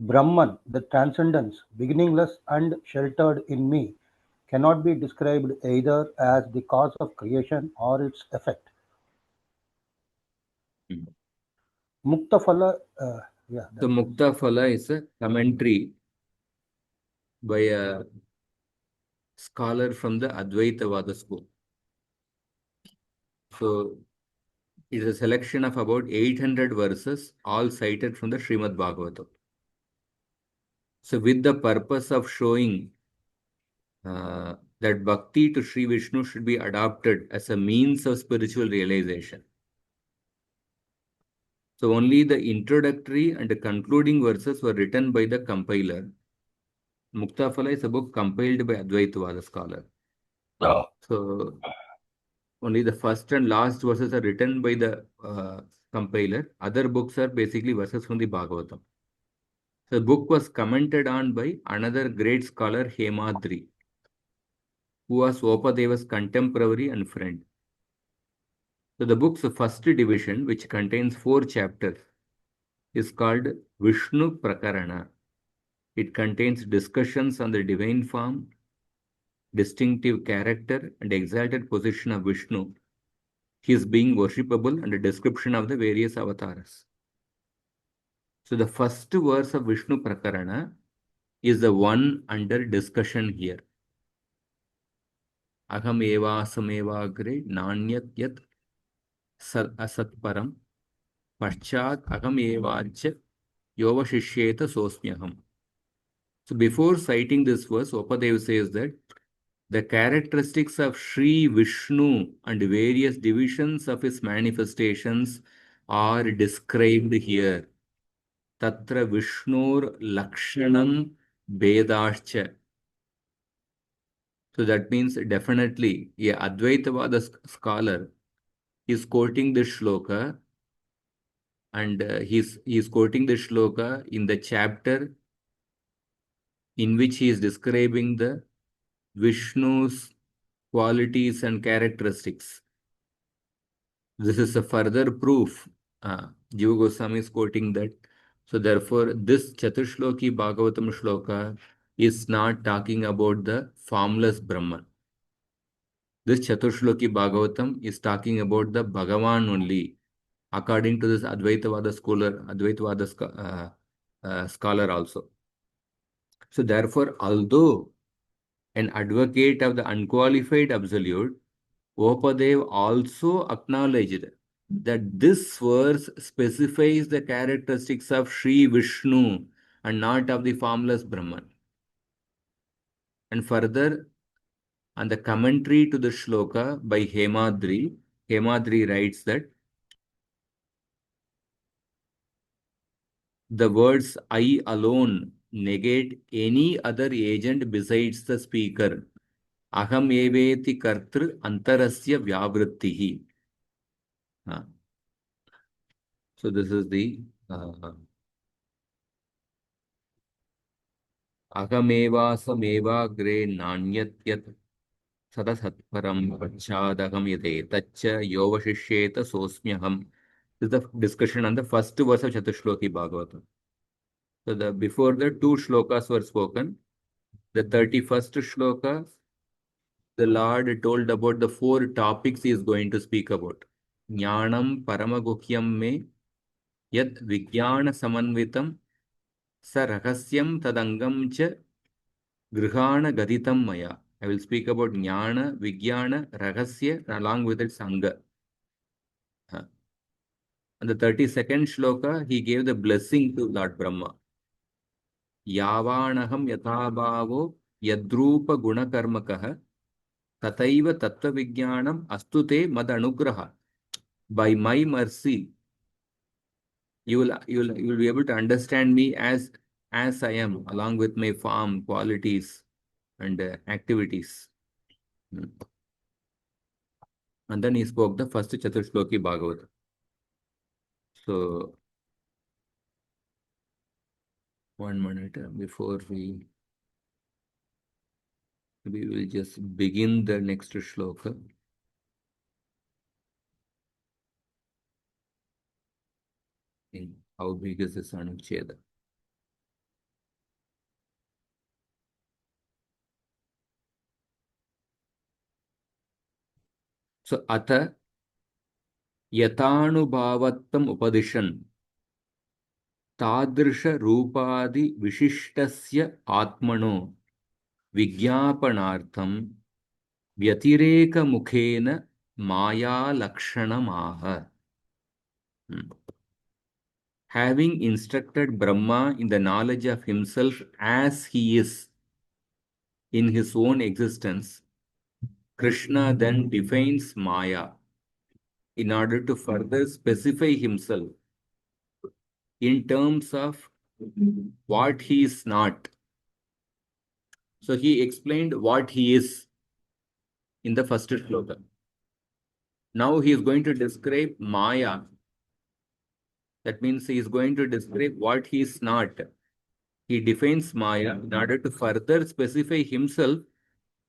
Speaker 3: Brahman, the transcendence, beginningless and sheltered in me, cannot be described either as the cause of creation or its effect. Mukta Phala,
Speaker 1: So Mukta Phala is a commentary by a scholar from the Advaitavada school. So it is a selection of about 800 verses, all cited from the Srimad Bhagavatam. So with the purpose of showing that bhakti to Sri Vishnu should be adopted as a means of spiritual realization. So only the introductory and the concluding verses were written by the compiler. Mukta Phala is a book compiled by Advaitavada scholar. So only the first and last verses are written by the compiler. Other books are basically verses from the Bhagavatam. The book was commented on by another great scholar, Hemadri, who was Opadeva's contemporary and friend. So the book's first division, which contains 4 chapters, is called Vishnu Prakarana. It contains discussions on the divine form, distinctive character, and exalted position of Vishnu, his being worshipable, and a description of the various avatars. So the first verse of Vishnu Prakarana is the one under discussion here. Aham evasam evagre nanyat yat asatparam paschat aham evacha yovashishyeta sosmyaham. So before citing this verse, Upadeva says that the characteristics of Sri Vishnu and various divisions of his manifestations are described here. Tatra Vishnur Lakshanam Vedascha. So that means definitely a Advaitavada scholar is quoting this shloka And he's quoting the shloka in the chapter in which he is describing the Vishnu's qualities and characteristics. This is a further proof. Jiva Goswami is quoting that. So therefore, this Chatushloki Bhagavatam shloka is not talking about the formless Brahman. This Chatushloki Bhagavatam is talking about the Bhagavan only, according to this Advaitavada scholar also. So therefore, although an advocate of the unqualified absolute, Vopadev also acknowledged that this verse specifies the characteristics of Sri Vishnu and not of the formless Brahman. And further, on the commentary to the shloka by Hemadri, Hemadri writes that the words I alone negate any other agent besides the speaker. Aham eveti kartru antarasya vyavrittihi. So this is the ahamevasамevagre nanyat sadasatparam pachadaham yate tacha yovashishyeta sosmyaham. This is the discussion on the first verse of Chatushloki Bhagavatam. So before the two shlokas were spoken. The 31st shloka, the Lord told about the 4 topics he is going to speak about. Jnanam paramaguhyam me yad vijnana samanvitam sa rahasyam tadangam cha grihana gaditam maya. I will speak about jnana, vijnana, rahasya along with its anga. And the 32nd shloka, he gave the blessing to Lord Brahma. Yavanaham yathabhavo yadrupa gunakarmakah tataiva tattva vijnanam astute mad anugraha. By my mercy, you will be able to understand me as I am, along with my form, qualities, and activities. And then he spoke the first Chatushloki Bhagavatam. So, 1 minute before we will just begin the next shloka. How big is this anuccheda? So, atha yatanubhavattam upadishan tadrisha rupadi vishishtasya atmano विज्ञापनार्थम व्यतिरेक मुखेन माया लक्षणमाह. Having instructed Brahma in the knowledge of himself as he is in his own existence, Krishna then defines Maya in order to further specify himself in terms of what he is not. So he explained what he is in the first shloka. Now he is going to describe Maya. That means he is going to describe what he is not. He defines Maya in order to further specify himself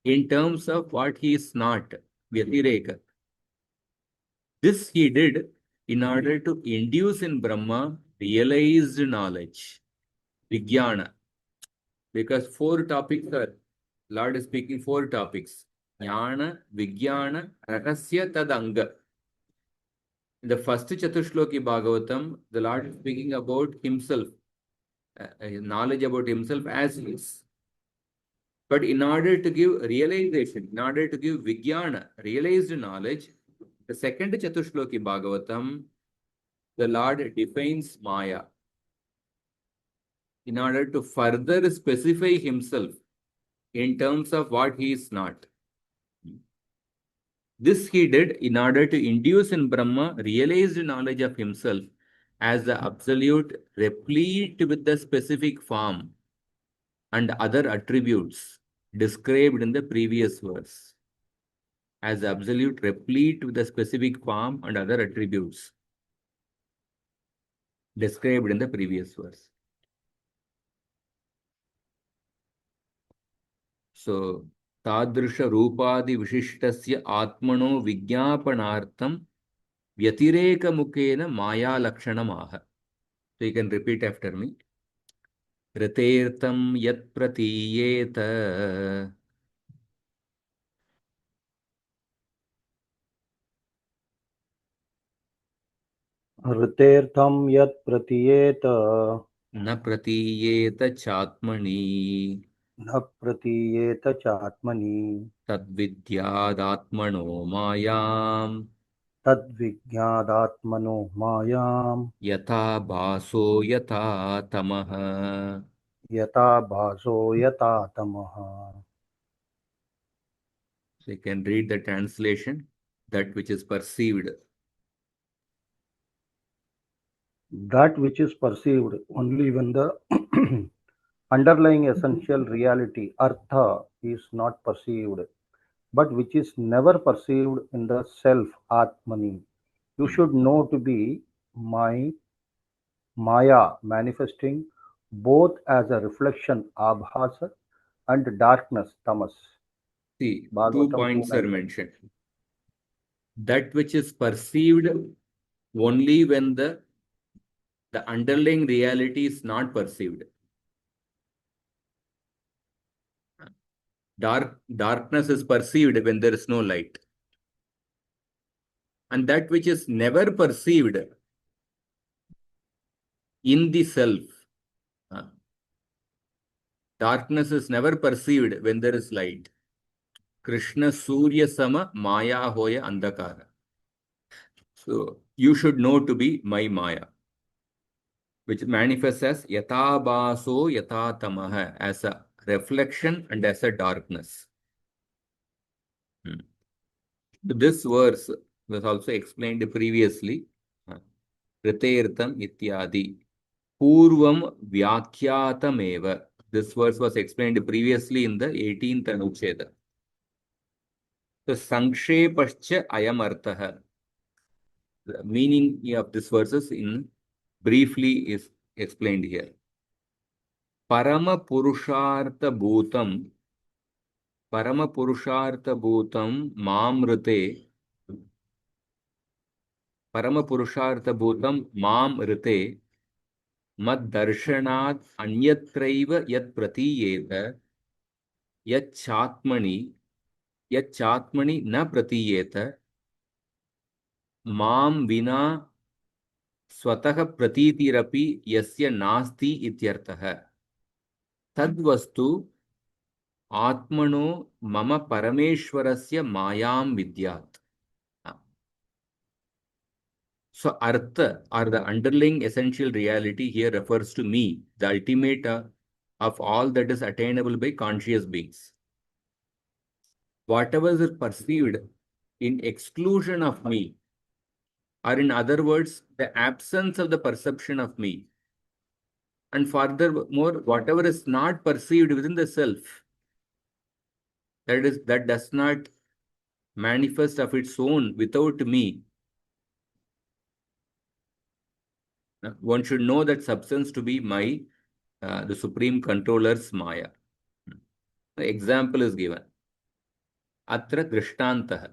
Speaker 1: in terms of what he is not. Vyatireka. This he did in order to induce in Brahma realized knowledge. Vijnana. Because 4 topics are, Lord is speaking 4 topics. Jnana, Vijnana, Rahasya, Tadanga. In the first Chatushloki Bhagavatam, the Lord is speaking about himself, knowledge about himself as he is. But in order to give realization, in order to give Vijnana, realized knowledge, the second Chatushloki Bhagavatam, the Lord defines Maya in order to further specify himself in terms of what he is not. This he did in order to induce in Brahma realized knowledge of himself as the absolute replete with the specific form and other attributes described in the previous verse. As the absolute replete with the specific form and other attributes. described in the previous verse. So, Tadrisha Rupadi Vishishtasya Atmano Vigyaapanartham Vyatireka Mukena Maya Lakshanamaha. So, you can repeat after me. Riteirtam Yat Pratiyeta
Speaker 3: ऋतेर्थं यत् प्रतीयेत
Speaker 1: न Pratiyeta Chatmani
Speaker 3: न प्रतीयेत चात्मनि
Speaker 1: Tadvidyādatmano Mayam
Speaker 3: तद्विज्ञादात्मनो मायां
Speaker 1: Yata Bhaso Yata Tamaha.
Speaker 3: यथा भासो यथा तमः.
Speaker 1: So you can read the translation, that which is perceived.
Speaker 3: That which is perceived only when the underlying essential reality, artha, is not perceived, but which is never perceived in the self, atmani. You should know to be my maya, manifesting both as a reflection, abhasa, and darkness, tamas.
Speaker 1: See, 2
Speaker 3: Bhagavatam
Speaker 1: points are
Speaker 3: 2:9.
Speaker 1: mentioned. That which is perceived only when the underlying reality is not perceived. Darkness is perceived when there is no light. And that which is never perceived in the self. Darkness is never perceived when there is light. Krishna Surya Sama Maya Hoya Andakara. So you should know to be my Maya, which manifests as Yatabaso Yatatamaha, as a reflection and as a darkness. This verse was also explained previously. Riteirtham Ityadi. Purvam Vyakyatameva. This verse was explained previously in the 18th anuccheda. So Sankshepascha Ayam Arthaha. The meaning of this verses in briefly is explained here. Parama Purushartha Bhutam Mamrite Mad Darshanat Anyatraiva Yat Pratiyeta Yat Chatmani Na Pratiyeta Mam Vina Swatah Pratitirapi Yasya Nasti Ityartha Tadvastu Atmano Mama Parameshwarasya Mayam Vidyat. So Artha, or the underlying essential reality, here refers to me, the ultimate of all that is attainable by conscious beings. Whatever is perceived in exclusion of me, or in other words, the absence of the perception of me, and furthermore, whatever is not perceived within the self, that does not manifest of its own without me. One should know that substance to be my, the supreme controller's Maya. The example is given. Atra drishtantah.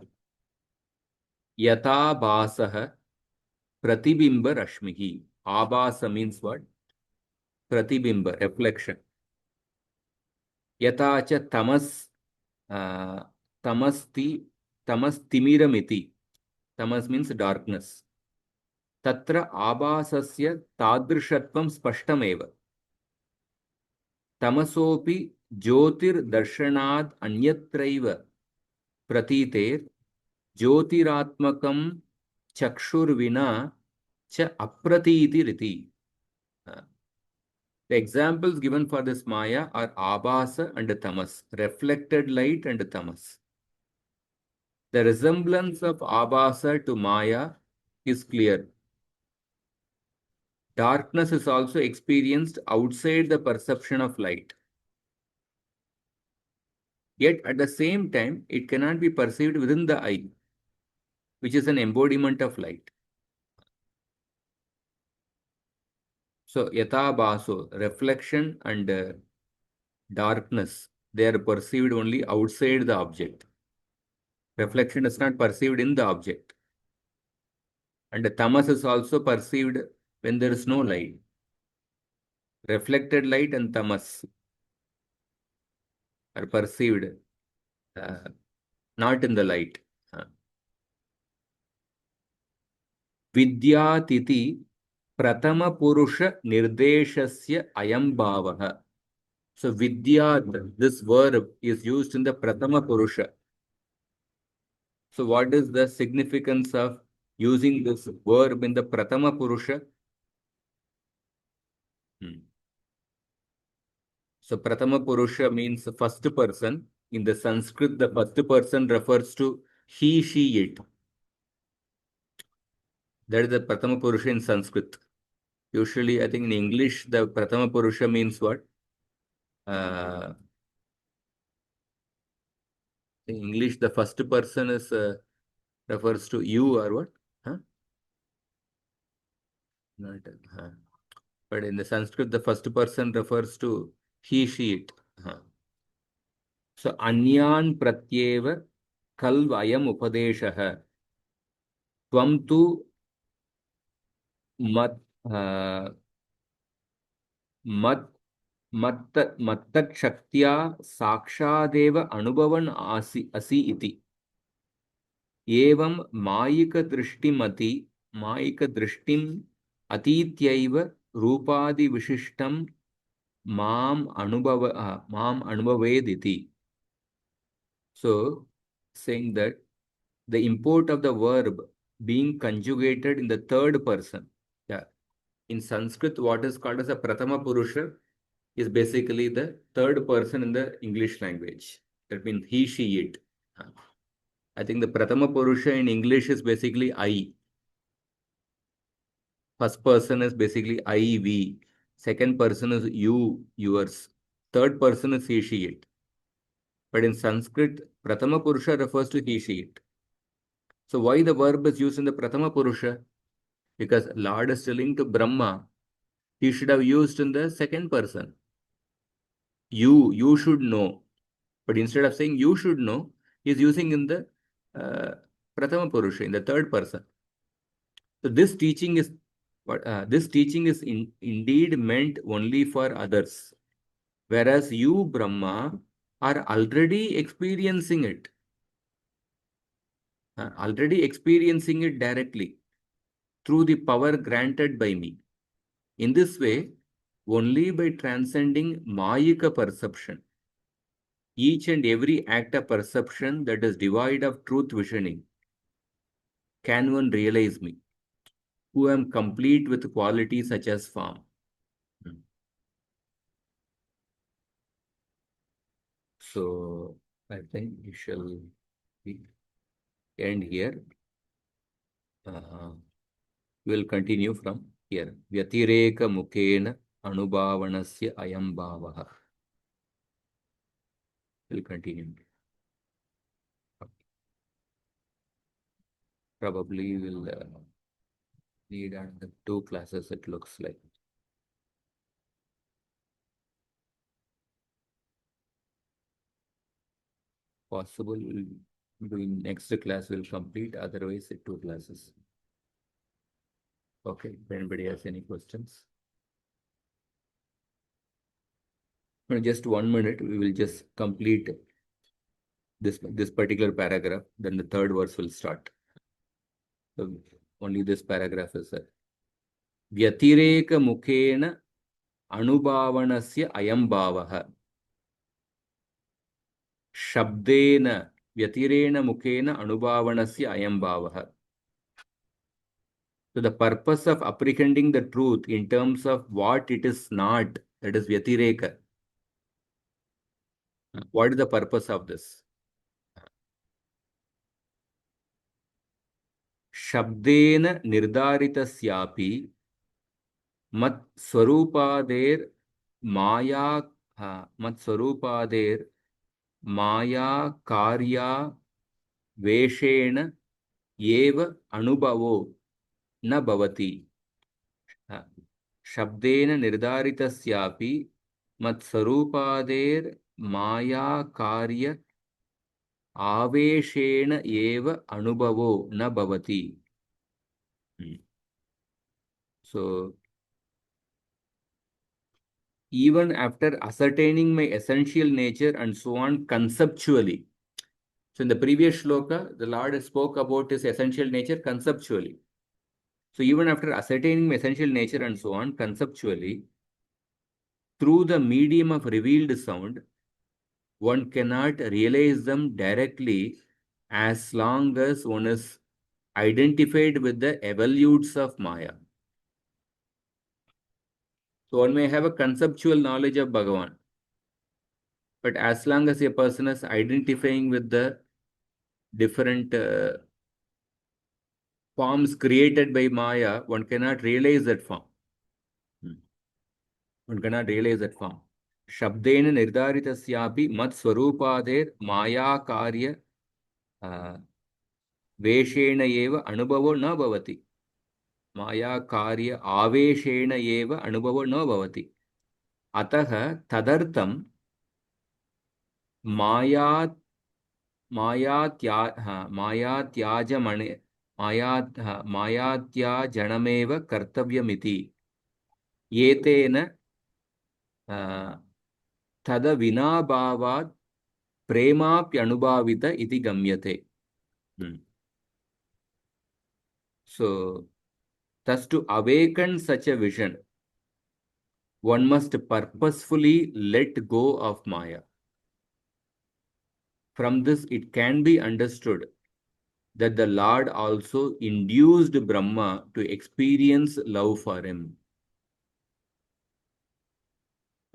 Speaker 1: Yata basah pratibimba rashmihi. Abasa means what? Pratibimba, reflection. Yata cha tamas, tamastimiramiti. Tamas means darkness. Tatra abasasya tadrishatvam spashtameva. Tamasopi jyotir darshanad anyatraiva pratiter jyotiratmakam chakshurvina cha apratiti riti. The examples given for this Maya are abhasa and tamas, reflected light and tamas. The resemblance of abhasa to Maya is clear. Darkness is also experienced outside the perception of light. Yet at the same time, it cannot be perceived within the eye, which is an embodiment of light. So yatha baso, reflection and darkness, they are perceived only outside the object. Reflection is not perceived in the object. And the tamas is also perceived when there is no light. Reflected light and tamas are perceived not in the light. Vidyatiti pratama purusha nirdeshasya ayam bhavaha. So vidyat, this verb is used in the pratama purusha. So what is the significance of using this verb in the pratama purusha? So pratama purusha means first person. In the Sanskrit, the first person refers to he, she, it. That is the pratama purusha in Sanskrit. Usually, I think in English, the pratama purusha means what? In English, the first person is refers to you or what? Huh? Not, but in the Sanskrit, the first person refers to he, she, it. So, anyan pratyeva kalvayam upadeshaha. Tvam tu mat mat mattat shaktya sakshadeva anubavan asi iti. एवं मायिकदृष्टिम् अतीत्यैव रूपादिविशिष्टं माम् अनुभवेदिति. So, saying that the import of the verb being conjugated in the third person. Yeah. In Sanskrit, what is called as a Pratama Purusha is basically the third person in the English language. That means he, she, it. I think the Pratama Purusha in English is basically I. First person is basically I, we. Second person is you, yours. Third person is he, she, it. But in Sanskrit, Pratama Purusha refers to he, she, it. So why the verb is used in the Pratama Purusha? Because Lord is telling to Brahma, he should have used in the second person. You should know. But instead of saying you should know, he is using in the Pratama Purusha, in the third person. So this teaching is indeed meant only for others, whereas you, Brahma, are already experiencing it, directly through the power granted by me. In this way, only by transcending Mayika perception, each and every act of perception that is devoid of truth visioning, can one realize me, who am complete with qualities such as form. So I think we shall end here. We will continue from here. Vyatireka mukhena anubhavanasya ayam bhavaha. We'll continue. Probably we'll need another 2 classes, it looks like. Possible we'll do next class will complete, otherwise 2 classes. Okay, if anybody has any questions. In just 1 minute, we will just complete this particular paragraph, then the third verse will start. So only this paragraph is there. Vyatireka mukhena anubhavanasya ayam bhavaha. Shabdena vyatirena mukhena anubhavanasya ayam bhavaha. So the purpose of apprehending the truth in terms of what it is not, that is vyatireka. What is the purpose of this? Shabdena nirdaritasyapi mat swarupader maya maya karya veshena eva anubhavo na bhavati. शब्देन निर्धारितस्यापि मत्स्वरूपादेर माया कार्य आवेशेन एव अनुभवो न भवति. So even after ascertaining my essential nature and so on conceptually. So in the previous shloka, the Lord spoke about his essential nature conceptually. So even after ascertaining my essential nature and so on conceptually, through the medium of revealed sound, one cannot realize them directly as long as one is identified with the evolutes of Maya. So one may have a conceptual knowledge of Bhagavan, but as long as a person is identifying with the different forms created by Maya, one cannot realize that form. One cannot realize that form. Shabdena nirdharitasyapi mat swarupader maya karya veshena eva anubhavo na bhavati. Maya karya aveshena eva anubhavo na bhavati. Atah tadartam maya मायात्याजमणे मायात्याजनमेव कर्तव्यमिति एतेन तदविनाभावात् प्रेमाप्यनुभावित इति गम्यते. So, thus to awaken such a vision, one must purposefully let go of Maya. From this, it can be understood that the Lord also induced Brahma to experience love for him.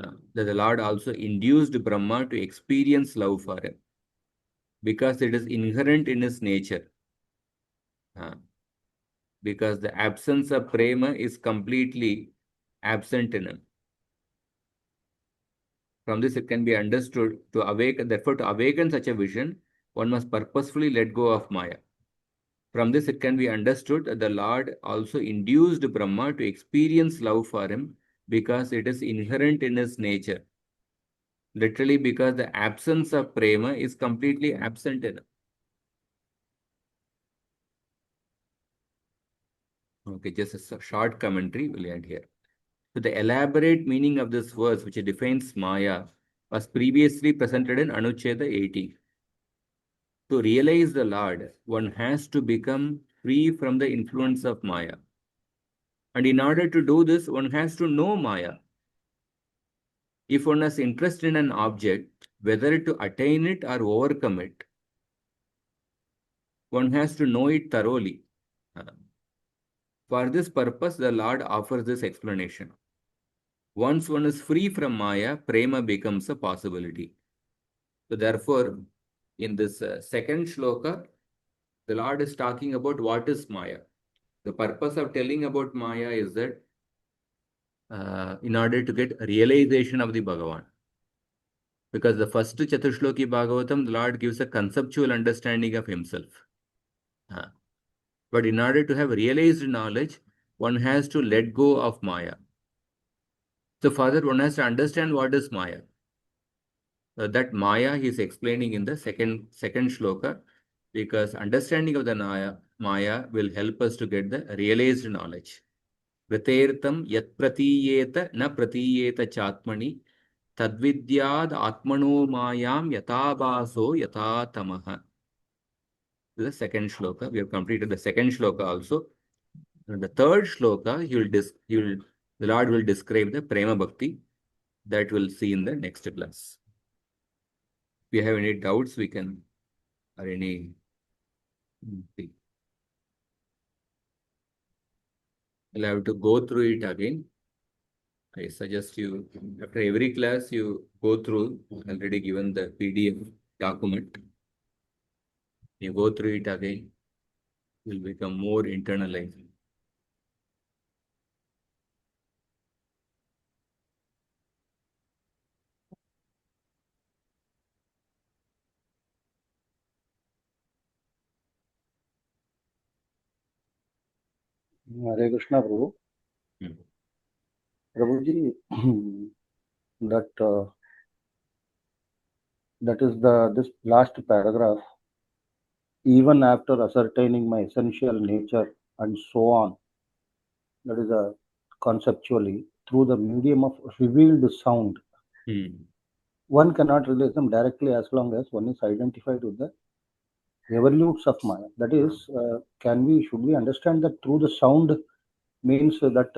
Speaker 1: That the Lord also induced Brahma to experience love for him because it is inherent in his nature. Because the absence of prema is completely absent in him. From this, it can be understood to awaken. Therefore, to awaken such a vision, one must purposefully let go of Maya. From this, it can be understood that the Lord also induced Brahma to experience love for him because it is inherent in his nature. Literally, because the absence of prema is completely absent in him. Okay, just a short commentary we'll add here. So the elaborate meaning of this verse, which defines Maya, was previously presented in Anuccheda 18. To realize the Lord, one has to become free from the influence of Maya. And in order to do this, one has to know Maya. If one has interest in an object, whether to attain it or overcome it, one has to know it thoroughly. For this purpose, the Lord offers this explanation. Once one is free from Maya, prema becomes a possibility. So therefore, in this second shloka, the Lord is talking about what is Maya. The purpose of telling about Maya is that in order to get realization of the Bhagavan. Because the first Chatushloki Bhagavatam, the Lord gives a conceptual understanding of himself. But in order to have realized knowledge, one has to let go of Maya. So further, one has to understand what is Maya. That Maya he is explaining in the second shloka, because understanding of the Maya will help us to get the realized knowledge. Vritertam yat pratiyeta na pratiyeta chatmani tadvidyad atmano mayam yatabhaso yatatamaha. This is the second shloka. We have completed the second shloka also. In the third shloka, the Lord will describe the prema bhakti that we'll see in the next class. If you have any doubts, we can, or any. You'll have to go through it again. I suggest you, after every class, you go through, already given the PDF document. You go through it again, you'll become more internalized.
Speaker 3: Hare Krishna, Prabhu. Prabhuji, that is this last paragraph. Even after ascertaining my essential nature and so on, that is conceptually through the medium of revealed sound, one cannot realize them directly as long as one is identified with the evolutes of Maya. That is, should we understand that through the sound means that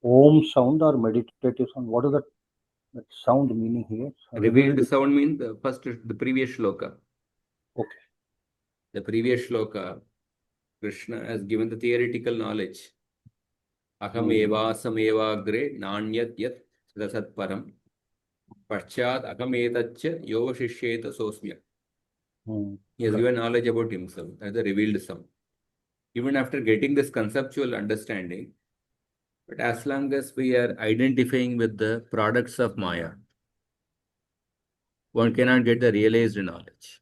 Speaker 3: Om sound or meditative sound? What is that sound meaning here?
Speaker 1: Revealed sound means the previous shloka.
Speaker 3: Okay.
Speaker 1: The previous shloka, Krishna has given the theoretical knowledge. Aham evasam evagre nanyat yat rasat param. Paschat aham etaccha yoga shishyeta sosmya. He has given knowledge about himself. That is the revealed sound. Even after getting this conceptual understanding, but as long as we are identifying with the products of Maya, one cannot get the realized knowledge.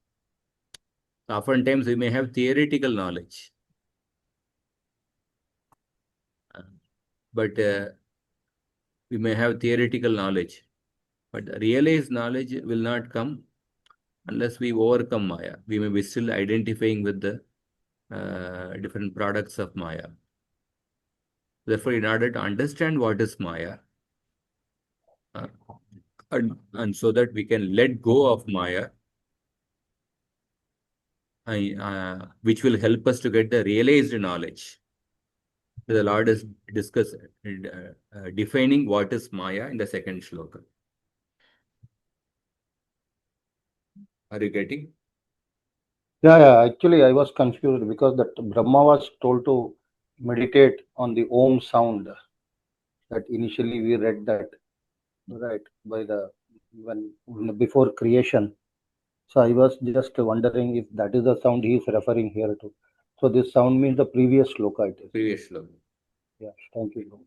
Speaker 1: Oftentimes we may have theoretical knowledge, but we may have theoretical knowledge, but realized knowledge will not come unless we overcome Maya. We may be still identifying with the different products of Maya. Therefore, in order to understand what is Maya, and so that we can let go of Maya, which will help us to get the realized knowledge. The Lord is defining what is Maya in the second shloka. Are you getting?
Speaker 3: Yeah. Actually, I was confused because that Brahma was told to meditate on the Om sound. That initially we read that, right, before creation. So I was just wondering if that is the sound he is referring here to. So this sound means the previous shloka. It is.
Speaker 1: Previous shloka.
Speaker 3: Yeah. Thank you.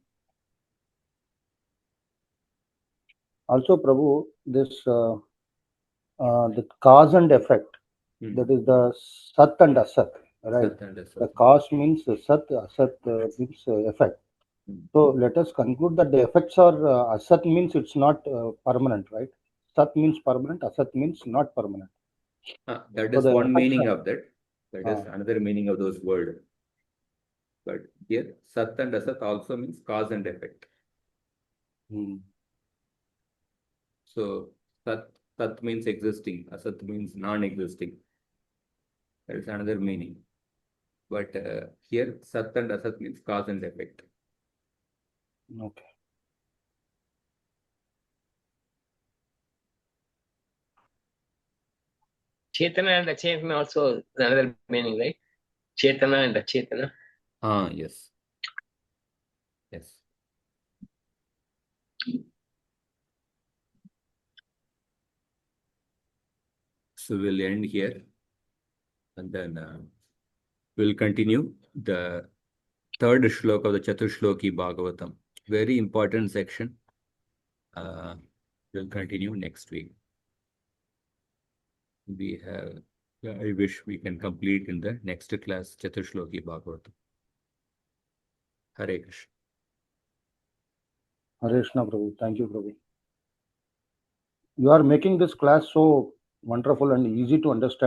Speaker 3: Also, Prabhu, this the cause and effect. That is the Sat and Asat, right?
Speaker 1: Sat and Asat.
Speaker 3: The cause means Sat, Asat means effect. So let us conclude that the effects are Asat means it's not permanent, right? Sat means permanent, Asat means not permanent.
Speaker 1: That
Speaker 3: So
Speaker 1: is
Speaker 3: the
Speaker 1: one meaning
Speaker 3: effects
Speaker 1: of that. That is another meaning of those words. But here, Sat and Asat also means cause and effect. So Sat means existing, Asat means non-existing. That is another meaning. But here, Sat and Asat means cause and effect.
Speaker 3: Okay.
Speaker 4: Chetana and Achetana also another meaning, right? Chetana and Achetana.
Speaker 1: Yes. Yes. So we'll end here, and then we'll continue the third shloka of the Chatushloki Bhagavatam. Very important section. We'll continue next week. I wish we can complete in the next class Chatushloki Bhagavatam. Hare Krishna.
Speaker 3: Hare Krishna, Prabhu. Thank you, Prabhu. You are making this class so wonderful and easy to understand.